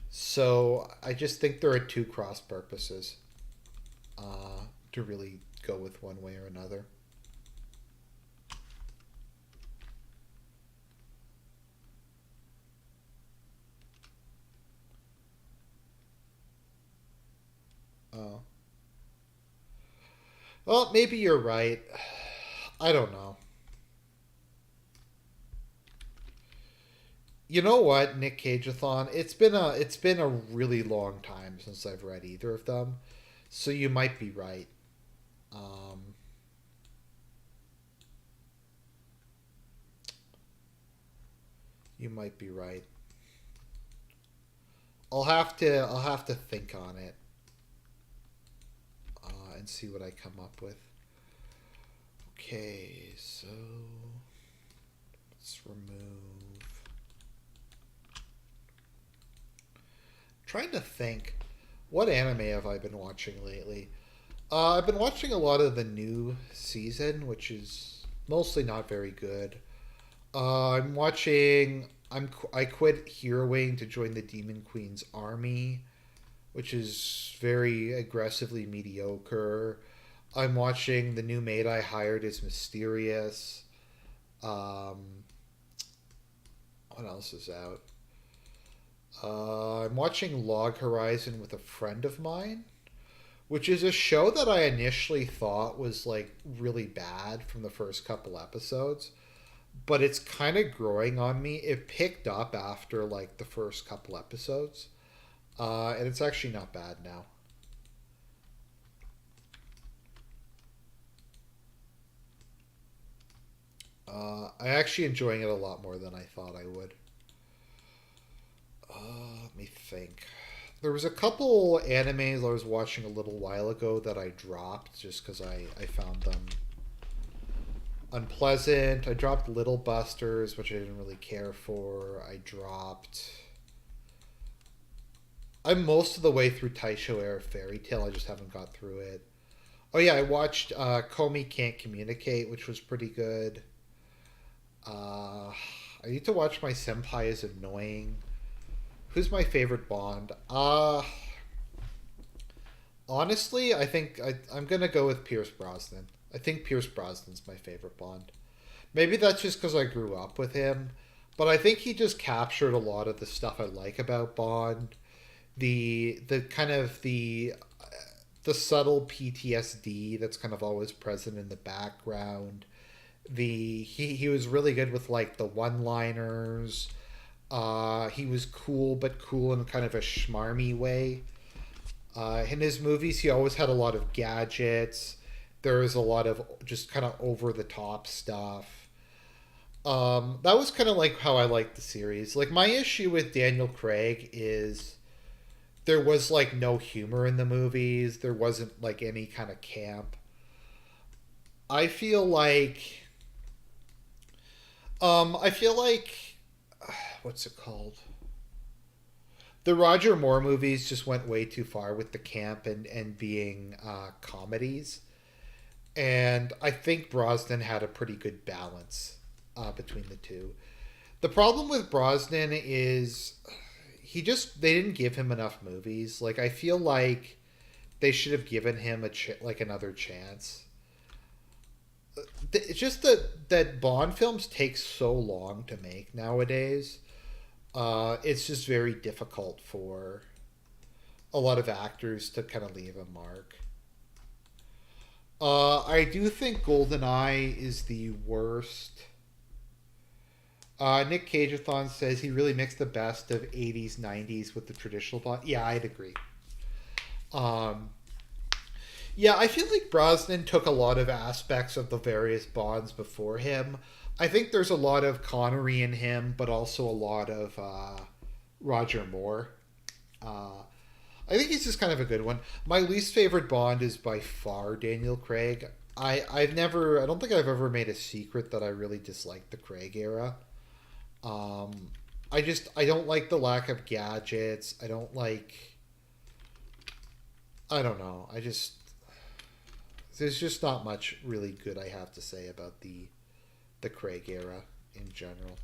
So I just think there are two cross purposes to really go with one way or another. Oh. Well, maybe you're right. I don't know. You know what, Nick Cageathon? It's been a really long time since I've read either of them, so you might be right. Um, you might be right. I'll have to think on it and see what I come up with. Okay, so let's remove. Trying to think, what anime have I been watching lately? I've been watching a lot of the new season, which is mostly not very good. I'm watching. I quit heroing to join the Demon Queen's army, which is very aggressively mediocre. I'm watching the new maid I hired is mysterious. Um, what else is out? I'm watching Log Horizon with a friend of mine, which is a show that I initially thought was like really bad from the first couple episodes, but it's kind of growing on me. It picked up after like the first couple episodes, and it's actually not bad now. I actually enjoying it a lot more than I thought I would. Let me think. There was a couple animes I was watching a little while ago that I dropped just because I found them unpleasant. I dropped Little Busters, which I didn't really care for. I dropped. I'm most of the way through Taisho Era Fairy Tale. I just haven't got through it. Oh yeah, I watched Comey Can't Communicate, which was pretty good. I need to watch My Senpai is Annoying. Who's my favorite Bond? Honestly, I think I'm gonna go with Pierce Brosnan. I think Pierce Brosnan's my favorite Bond. Maybe that's just because I grew up with him, but I think he just captured a lot of the stuff I like about Bond. The kind of the subtle PTSD that's kind of always present in the background. He was really good with like the one-liners. He was cool, but cool in kind of a schmarmy way. In his movies, he always had a lot of gadgets. There was a lot of just kind of over the top stuff. That was kind of like how I liked the series. Like my issue with Daniel Craig is there was like no humor in the movies. There wasn't like any kind of camp. I feel like I feel like what's it called? The Roger Moore movies just went way too far with the camp and being comedies. And I think Brosnan had a pretty good balance between the two. The problem with Brosnan is they didn't give him enough movies. Like I feel like they should have given him like another chance. It's just that Bond films take so long to make nowadays. It's just very difficult for a lot of actors to kind of leave a mark. I do think GoldenEye is the worst. Nick Cageathon says he really mixed the best of 80s, 90s with the traditional Bond. Yeah, I'd agree. Um, yeah, I feel like Brosnan took a lot of aspects of the various Bonds before him. I think there's a lot of Connery in him, but also a lot of Roger Moore. Uh, I think he's just kind of a good one. My least favorite Bond is by far Daniel Craig. I don't think I've ever made a secret that I really dislike the Craig era. Um, I don't like the lack of gadgets. I don't know. There's just not much really good I have to say about the Craig era in general.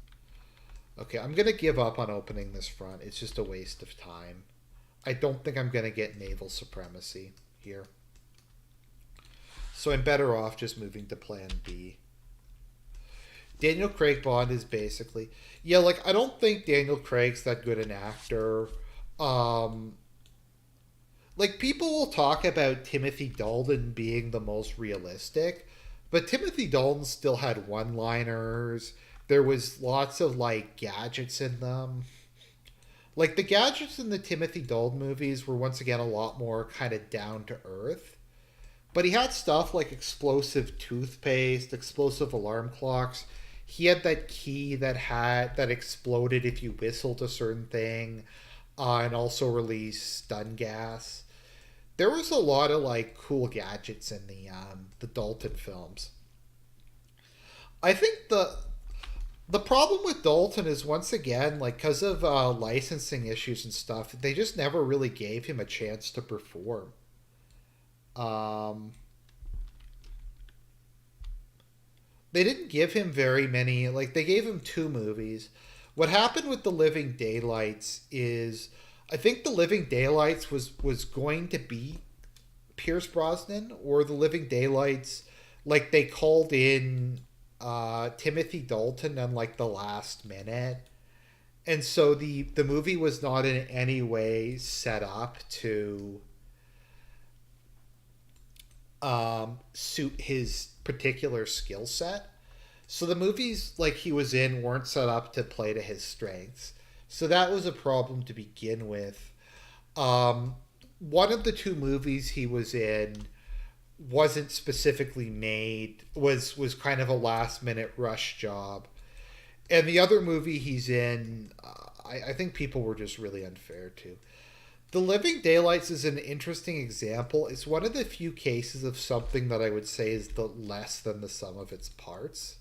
Okay, I'm gonna give up on opening this front. It's just a waste of time. I don't think I'm gonna get naval supremacy here. So I'm better off just moving to Plan B. Daniel Craig Bond is basically, yeah. Like I don't think Daniel Craig's that good an actor. Um, like people will talk about Timothy Dalton being the most realistic, but Timothy Dalton still had one-liners. There was lots of like gadgets in them. Like the gadgets in the Timothy Dalton movies were once again a lot more kind of down to earth. But he had stuff like explosive toothpaste, explosive alarm clocks. He had that key that exploded if you whistled a certain thing, and also released stun gas. There was a lot of like cool gadgets in the Dalton films. I think the problem with Dalton is once again like because of licensing issues and stuff, they just never really gave him a chance to perform. Um, they didn't give him very many. Like they gave him two movies. What happened with the Living Daylights is, I think the Living Daylights was going to be Pierce Brosnan, or the Living Daylights. Like they called in Timothy Dalton on like the last minute, and so the movie was not in any way set up to suit his particular skill set. So the movies like he was in weren't set up to play to his strengths. So that was a problem to begin with. One of the two movies he was in wasn't specifically made, was kind of a last minute rush job, and the other movie he's in, I think people were just really unfair to. The Living Daylights is an interesting example. It's one of the few cases of something that I would say is the less than the sum of its parts.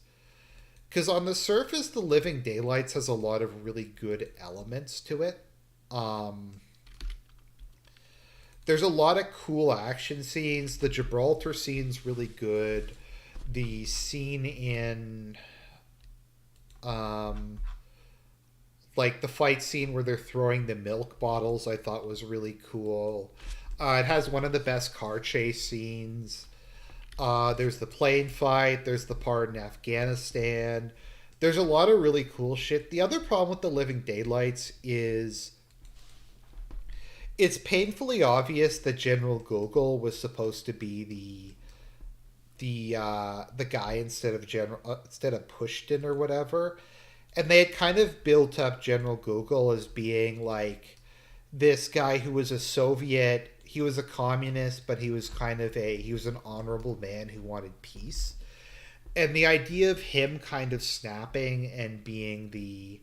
Because on the surface, The Living Daylights has a lot of really good elements to it. Um, there's a lot of cool action scenes. The Gibraltar scene's really good. The scene in um, like the fight scene where they're throwing the milk bottles, I thought was really cool. It has one of the best car chase scenes. There's the plane fight. There's the part in Afghanistan. There's a lot of really cool shit. The other problem with the Living Daylights is it's painfully obvious that General Gogol was supposed to be the guy instead of Pushkin or whatever, and they had kind of built up General Gogol as being like this guy who was a Soviet. He was a communist, but he was an honorable man who wanted peace. And the idea of him kind of snapping and being the,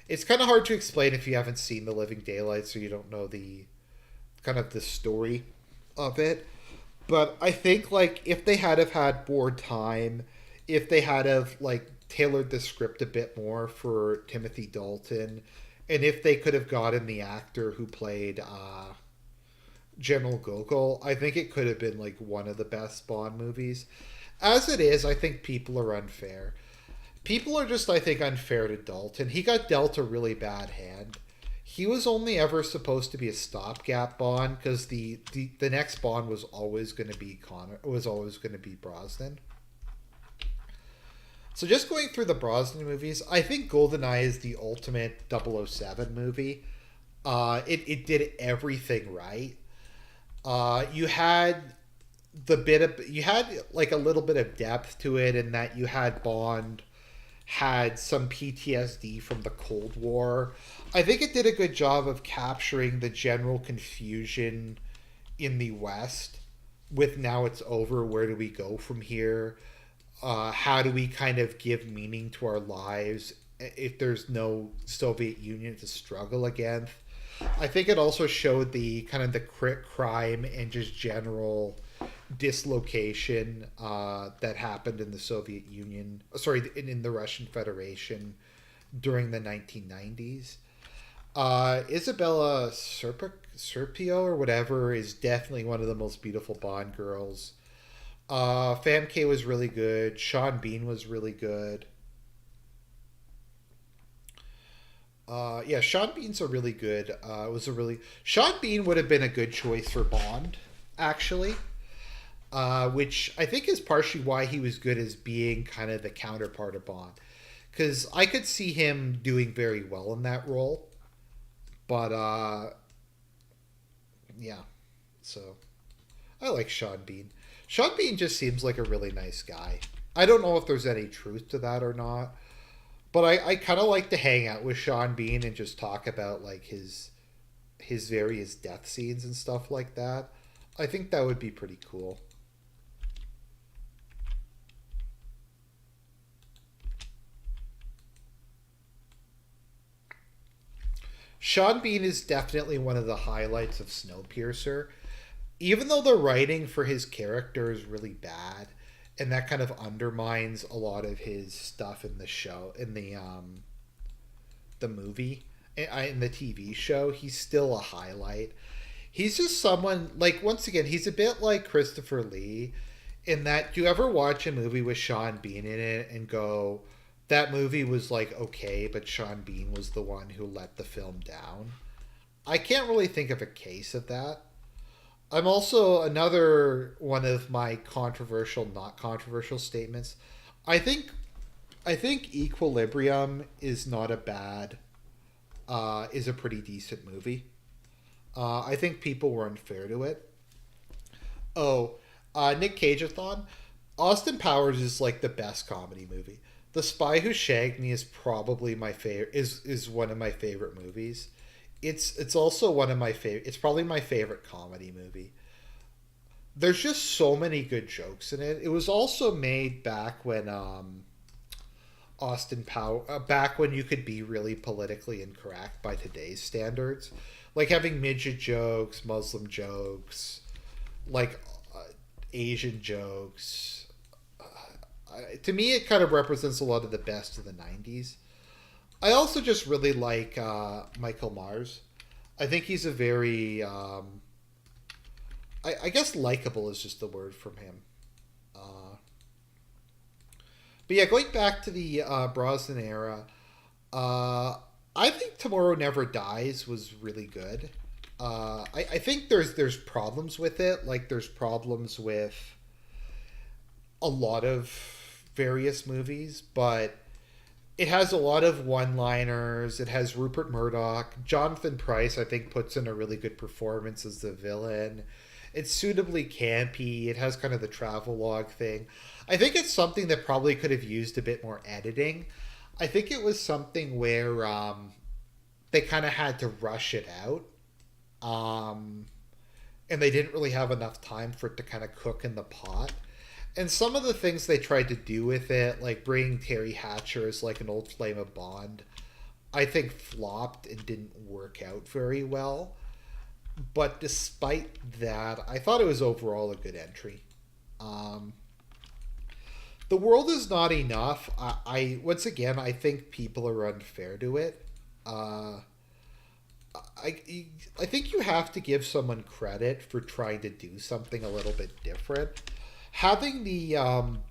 it's kind of hard to explain if you haven't seen The Living Daylights or you don't know the kind of the story of it. But I think like if they had have had more time, if they had have like tailored the script a bit more for Timothy Dalton, and if they could have gotten the actor who played General Gogol, I think it could have been like one of the best Bond movies. As it is, I think people are unfair. People are just, I think, unfair to Dalton. He got dealt a really bad hand. He was only ever supposed to be a stopgap Bond because the next Bond was always going to be Brosnan. So just going through the Brosnan movies, I think GoldenEye is the ultimate 007 movie. It did everything right. You had like a little bit of depth to it in that you had Bond had some PTSD from the Cold War. I think it did a good job of capturing the general confusion in the West with now it's over, where do we go from here? How do we kind of give meaning to our lives if there's no Soviet Union to struggle against? I think it also showed the kind of the crime and just general dislocation that happened in the Soviet Union, in the Russian Federation during the 1990s. Isabella Serpio or whatever is definitely one of the most beautiful Bond girls. Famke was really good. Sean Bean was really good. Yeah, Sean Bean's a really good. Sean Bean would have been a good choice for Bond, actually. which I think is partially why he was good as being kind of the counterpart of Bond. Because I could see him doing very well in that role. But, yeah. So, I like Sean Bean. Sean Bean just seems like a really nice guy. I don't know if there's any truth to that or not. But I kind of like to hang out with Sean Bean and just talk about like his various death scenes and stuff like that. I think that would be pretty cool. Sean Bean is definitely one of the highlights of Snowpiercer. Even though the writing for his character is really bad, and that kind of undermines a lot of his stuff in the show, in the movie, in the TV show, he's still a highlight. He's just someone like once again, he's a bit like Christopher Lee, in that you ever watch a movie with Sean Bean in it and go, that movie was like okay, but Sean Bean was the one who let the film down. I can't really think of a case of that. I'm also another one of my controversial, not controversial statements. I think I think Equilibrium is not a bad, is a pretty decent movie. I think people were unfair to it. Oh, Nick Cage-a-thon. Austin Powers is like the best comedy movie. The Spy Who Shagged Me is probably my favorite. Is one of my favorite movies. It's also one of my favorite. It's probably my favorite comedy movie. There's just so many good jokes in it. It was also made back when back when you could be really politically incorrect by today's standards, like having midget jokes, Muslim jokes, like Asian jokes. To me, it kind of represents a lot of the best of the '90s. I also just really like Michael Mars. I think he's a very, I guess, likable is just the word from him. But yeah, going back to the Brosnan era, uh, I think Tomorrow Never Dies was really good. I think there's problems with it. Like there's problems with a lot of various movies, but it has a lot of one-liners. It has Rupert Murdoch. Jonathan Pryce, I think, puts in a really good performance as the villain. It's suitably campy. It has kind of the travelogue thing. I think it's something that probably could have used a bit more editing. I think it was something where they kind of had to rush it out. Um, and they didn't really have enough time for it to kind of cook in the pot. And some of the things they tried to do with it, like bringing Terry Hatcher as like an old flame of Bond, I think flopped and didn't work out very well. But despite that, I thought it was overall a good entry. Um, the world is not enough. I once again, I think people are unfair to it. Uh, I think you have to give someone credit for trying to do something a little bit different. Having the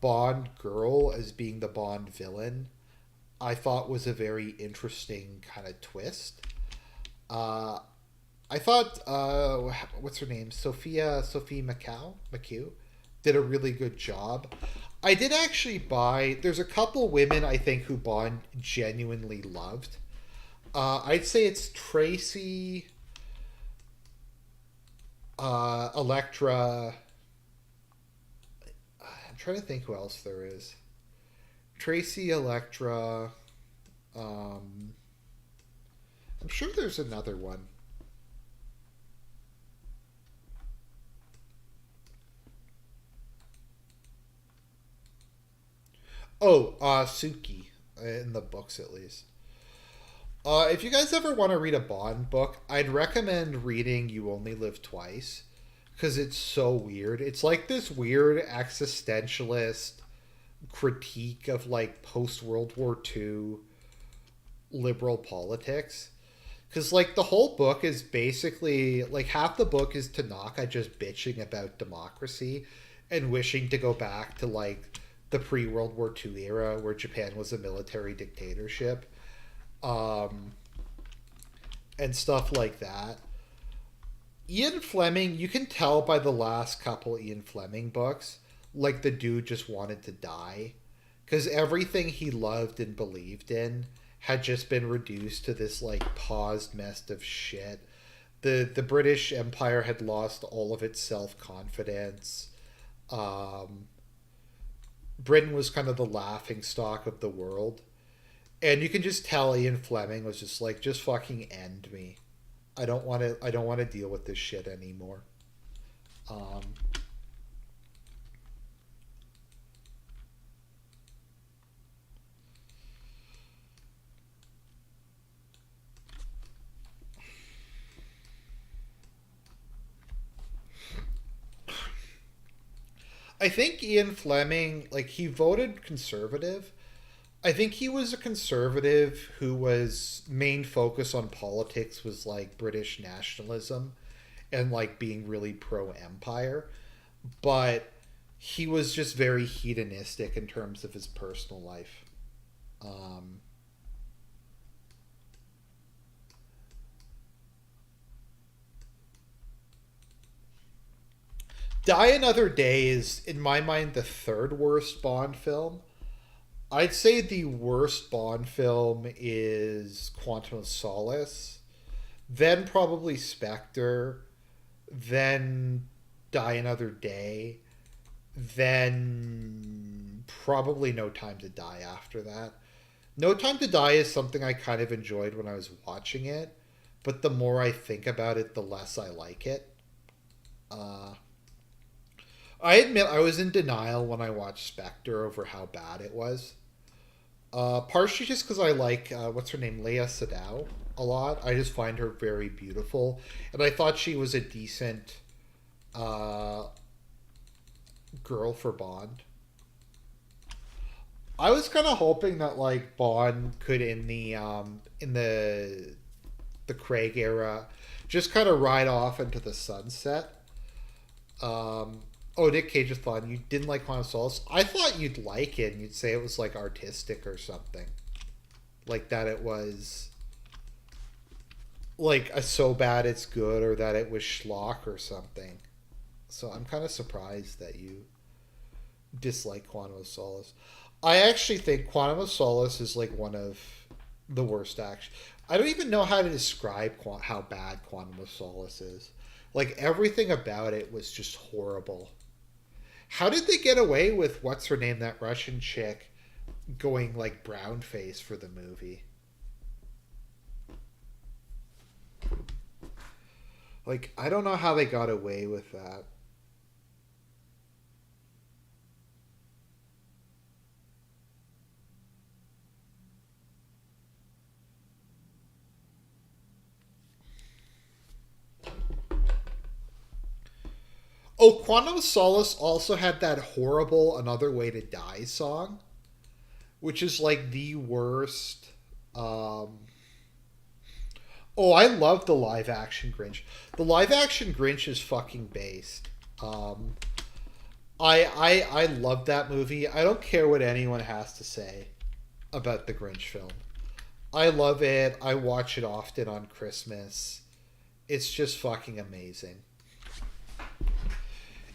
Bond girl as being the Bond villain, I thought was a very interesting kind of twist. Uh, I thought, what's her name? Sophie McHugh did a really good job. I did actually buy, there's a couple women I think who Bond genuinely loved. I'd say it's Tracy, Electra. I'm trying to think who else there is. Tracy, Electra. Um, I'm sure there's another one. Oh, Suki, in the books at least. If you guys ever want to read a Bond book, I'd recommend reading You Only Live Twice because it's so weird. It's like this weird existentialist critique of like post World War II liberal politics. Because like the whole book is basically like half the book is Tanaka just bitching about democracy and wishing to go back to like the pre World War II era where Japan was a military dictatorship, um, and stuff like that. Ian Fleming, you can tell by the last couple Ian Fleming books, like the dude just wanted to die. Because everything he loved and believed in had just been reduced to this like paused mess of shit. The British Empire had lost all of its self confidence. Um, Britain was kind of the laughing stock of the world, and you can just tell Ian Fleming was just like, just fucking end me. I don't want to. I don't want to deal with this shit anymore. Um, I think Ian Fleming, like, he voted conservative. I think he was a conservative who was main focus on politics was like British nationalism and like being really pro empire, but he was just very hedonistic in terms of his personal life. Um, Die Another Day is, in my mind, the third worst Bond film. I'd say the worst Bond film is Quantum of Solace, then probably Spectre, then Die Another Day, then probably No Time to Die after that. No Time to Die is something I kind of enjoyed when I was watching it, but the more I think about it, the less I like it. Uh, I admit I was in denial when I watched Spectre over how bad it was. Partially just because I like what's her name, Leia Sadao, a lot. I just find her very beautiful, and I thought she was a decent uh, girl for Bond. I was kind of hoping that like Bond could in the Craig era just kind of ride off into the sunset. Um, oh, Nick Cage is fun. You didn't like Quantum of Solace. I thought you'd like it and you'd say it was like artistic or something. Like that it was like a so bad it's good or that it was schlock or something. So I'm kind of surprised that you dislike Quantum of Solace. I actually think Quantum of Solace is like one of the worst action. I don't even know how to describe how bad Quantum of Solace is. Like everything about it was just horrible. How did they get away with what's her name, that Russian chick, going like brown face for the movie? Like I don't know how they got away with that. Oh, Quantum of Solace also had that horrible "Another Way to Die" song, which is like the worst. Um, oh, I love the live action Grinch. The live action Grinch is fucking based. Um, I love that movie. I don't care what anyone has to say about the Grinch film. I love it. I watch it often on Christmas. It's just fucking amazing.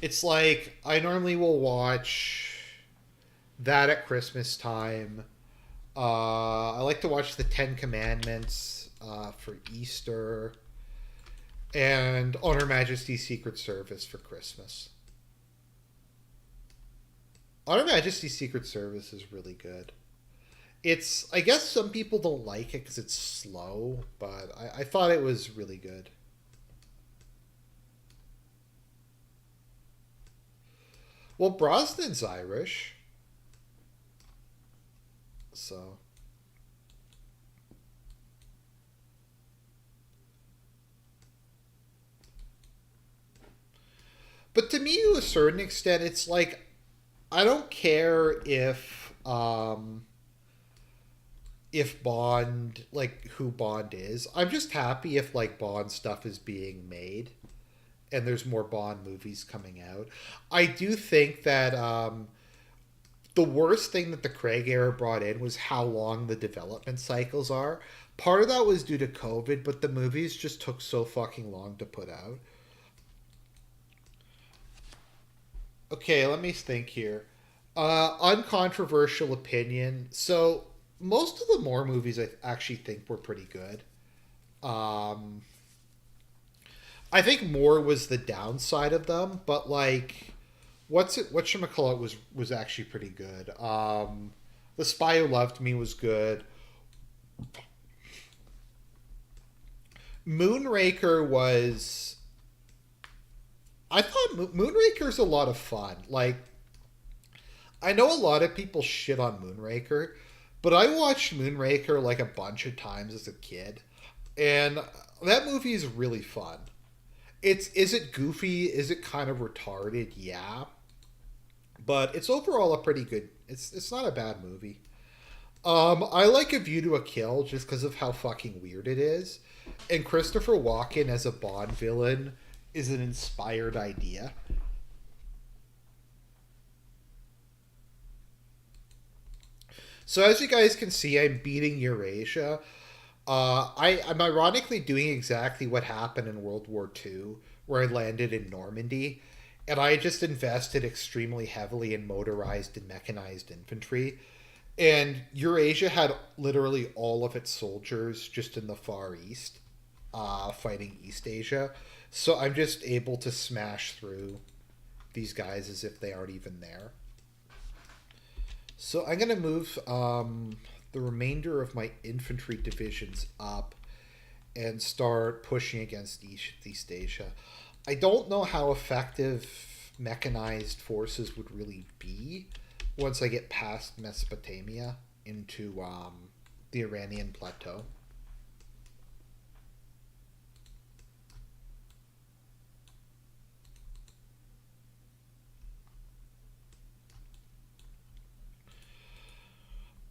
It's like I normally will watch that at Christmas time. I like to watch the Ten Commandments for Easter and On Her Majesty's Secret Service for Christmas. On Her Majesty's Secret Service is really good. It's, I guess some people don't like it because it's slow, but I thought it was really good. Well, Brosnan's Irish, so. But to me, to a certain extent, it's like I don't care if Bond, like who Bond is. I'm just happy if like Bond stuff is being made and there's more Bond movies coming out. I do think that the worst thing that the Craig era brought in was how long the development cycles are. Part of that was due to COVID, but the movies just took so fucking long to put out. Okay, let me think here. Uncontroversial opinion. So most of the Moore movies I actually think were pretty good. Um, I think Moore was the downside of them, but like, whatchamacallit was actually pretty good. The Spy Who Loved Me was good. Moonraker was. I thought Moonraker's a lot of fun. Like, I know a lot of people shit on Moonraker, but I watched Moonraker like a bunch of times as a kid, and that movie is really fun. Is it goofy? Is it kind of retarded? Yeah, but it's overall a pretty good. It's not a bad movie. I like A View to a Kill just because of how fucking weird it is, and Christopher Walken as a Bond villain is an inspired idea. So as you guys can see, I'm beating Eurasia. I'm ironically doing exactly what happened in World War II, where I landed in Normandy, and I just invested extremely heavily in motorized and mechanized infantry. And Eurasia had literally all of its soldiers just in the Far East, fighting East Asia. So I'm just able to smash through these guys as if they aren't even there. So I'm going to move the remainder of my infantry divisions up and start pushing against East Asia. I don't know how effective mechanized forces would really be once I get past Mesopotamia into the Iranian plateau.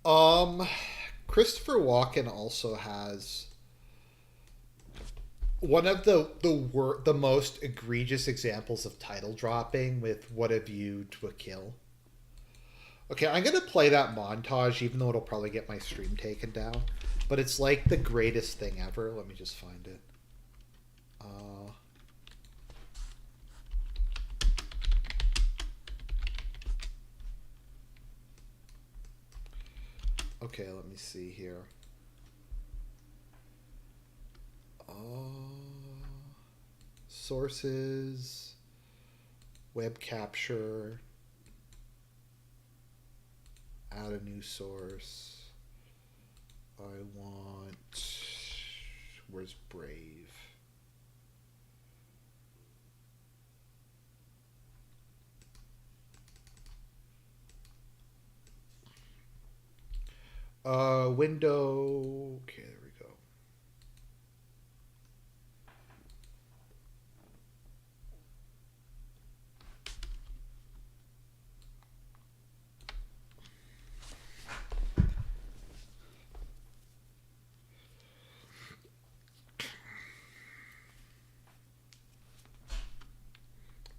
Um, Christopher Walken also has one of the most egregious examples of title dropping with "What a View to a Kill." Okay, I'm gonna play that montage, even though it'll probably get my stream taken down. But it's like the greatest thing ever. Let me just find it. Okay, let me see here. Sources, web capture, add a new source. I want. Where's Brave? Window. Okay, there we go.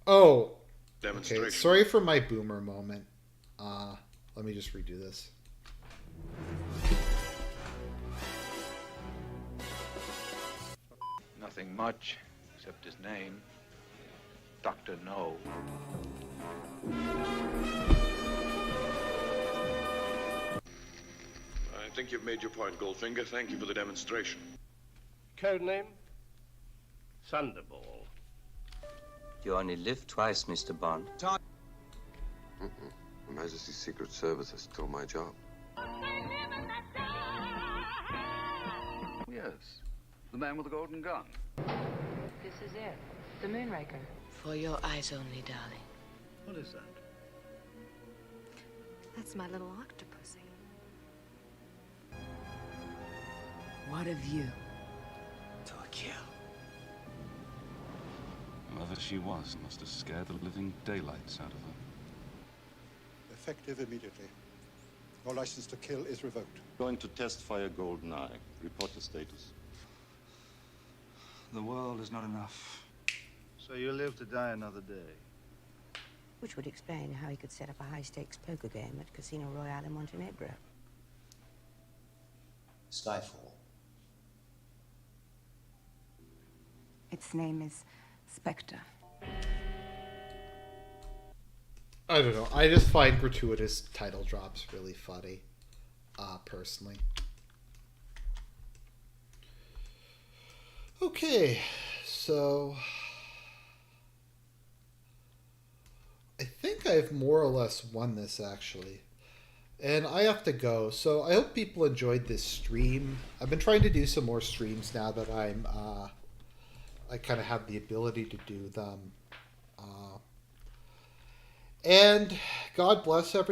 Oh, okay. Sorry for my boomer moment. Let me just redo this. Nothing much, except his name. Dr. No. I think you've made your point, Goldfinger. Thank you for the demonstration. Codename? Thunderball. You only live twice, Mr. Bond. Her Majesty's Secret Service has stole my job. Yes, the man with the golden gun. This is it, the Moonraker. For your eyes only, darling. What is that? That's my little octopusy. What a view. To a kill. Whoever she was must have scared the living daylights out of her. Effective immediately. Your license to kill is revoked. Going to test fire Golden Eye. Report the status. The world is not enough. So you live to die another day. Which would explain how he could set up a high-stakes poker game at Casino Royale in Montenegro. Skyfall. Its name is Spectre. I don't know. I just find gratuitous title drops really funny, personally. Okay, so I think I've more or less won this, actually. And I have to go, so I hope people enjoyed this stream. I've been trying to do some more streams now that I kind of have the ability to do them. And God bless everyone.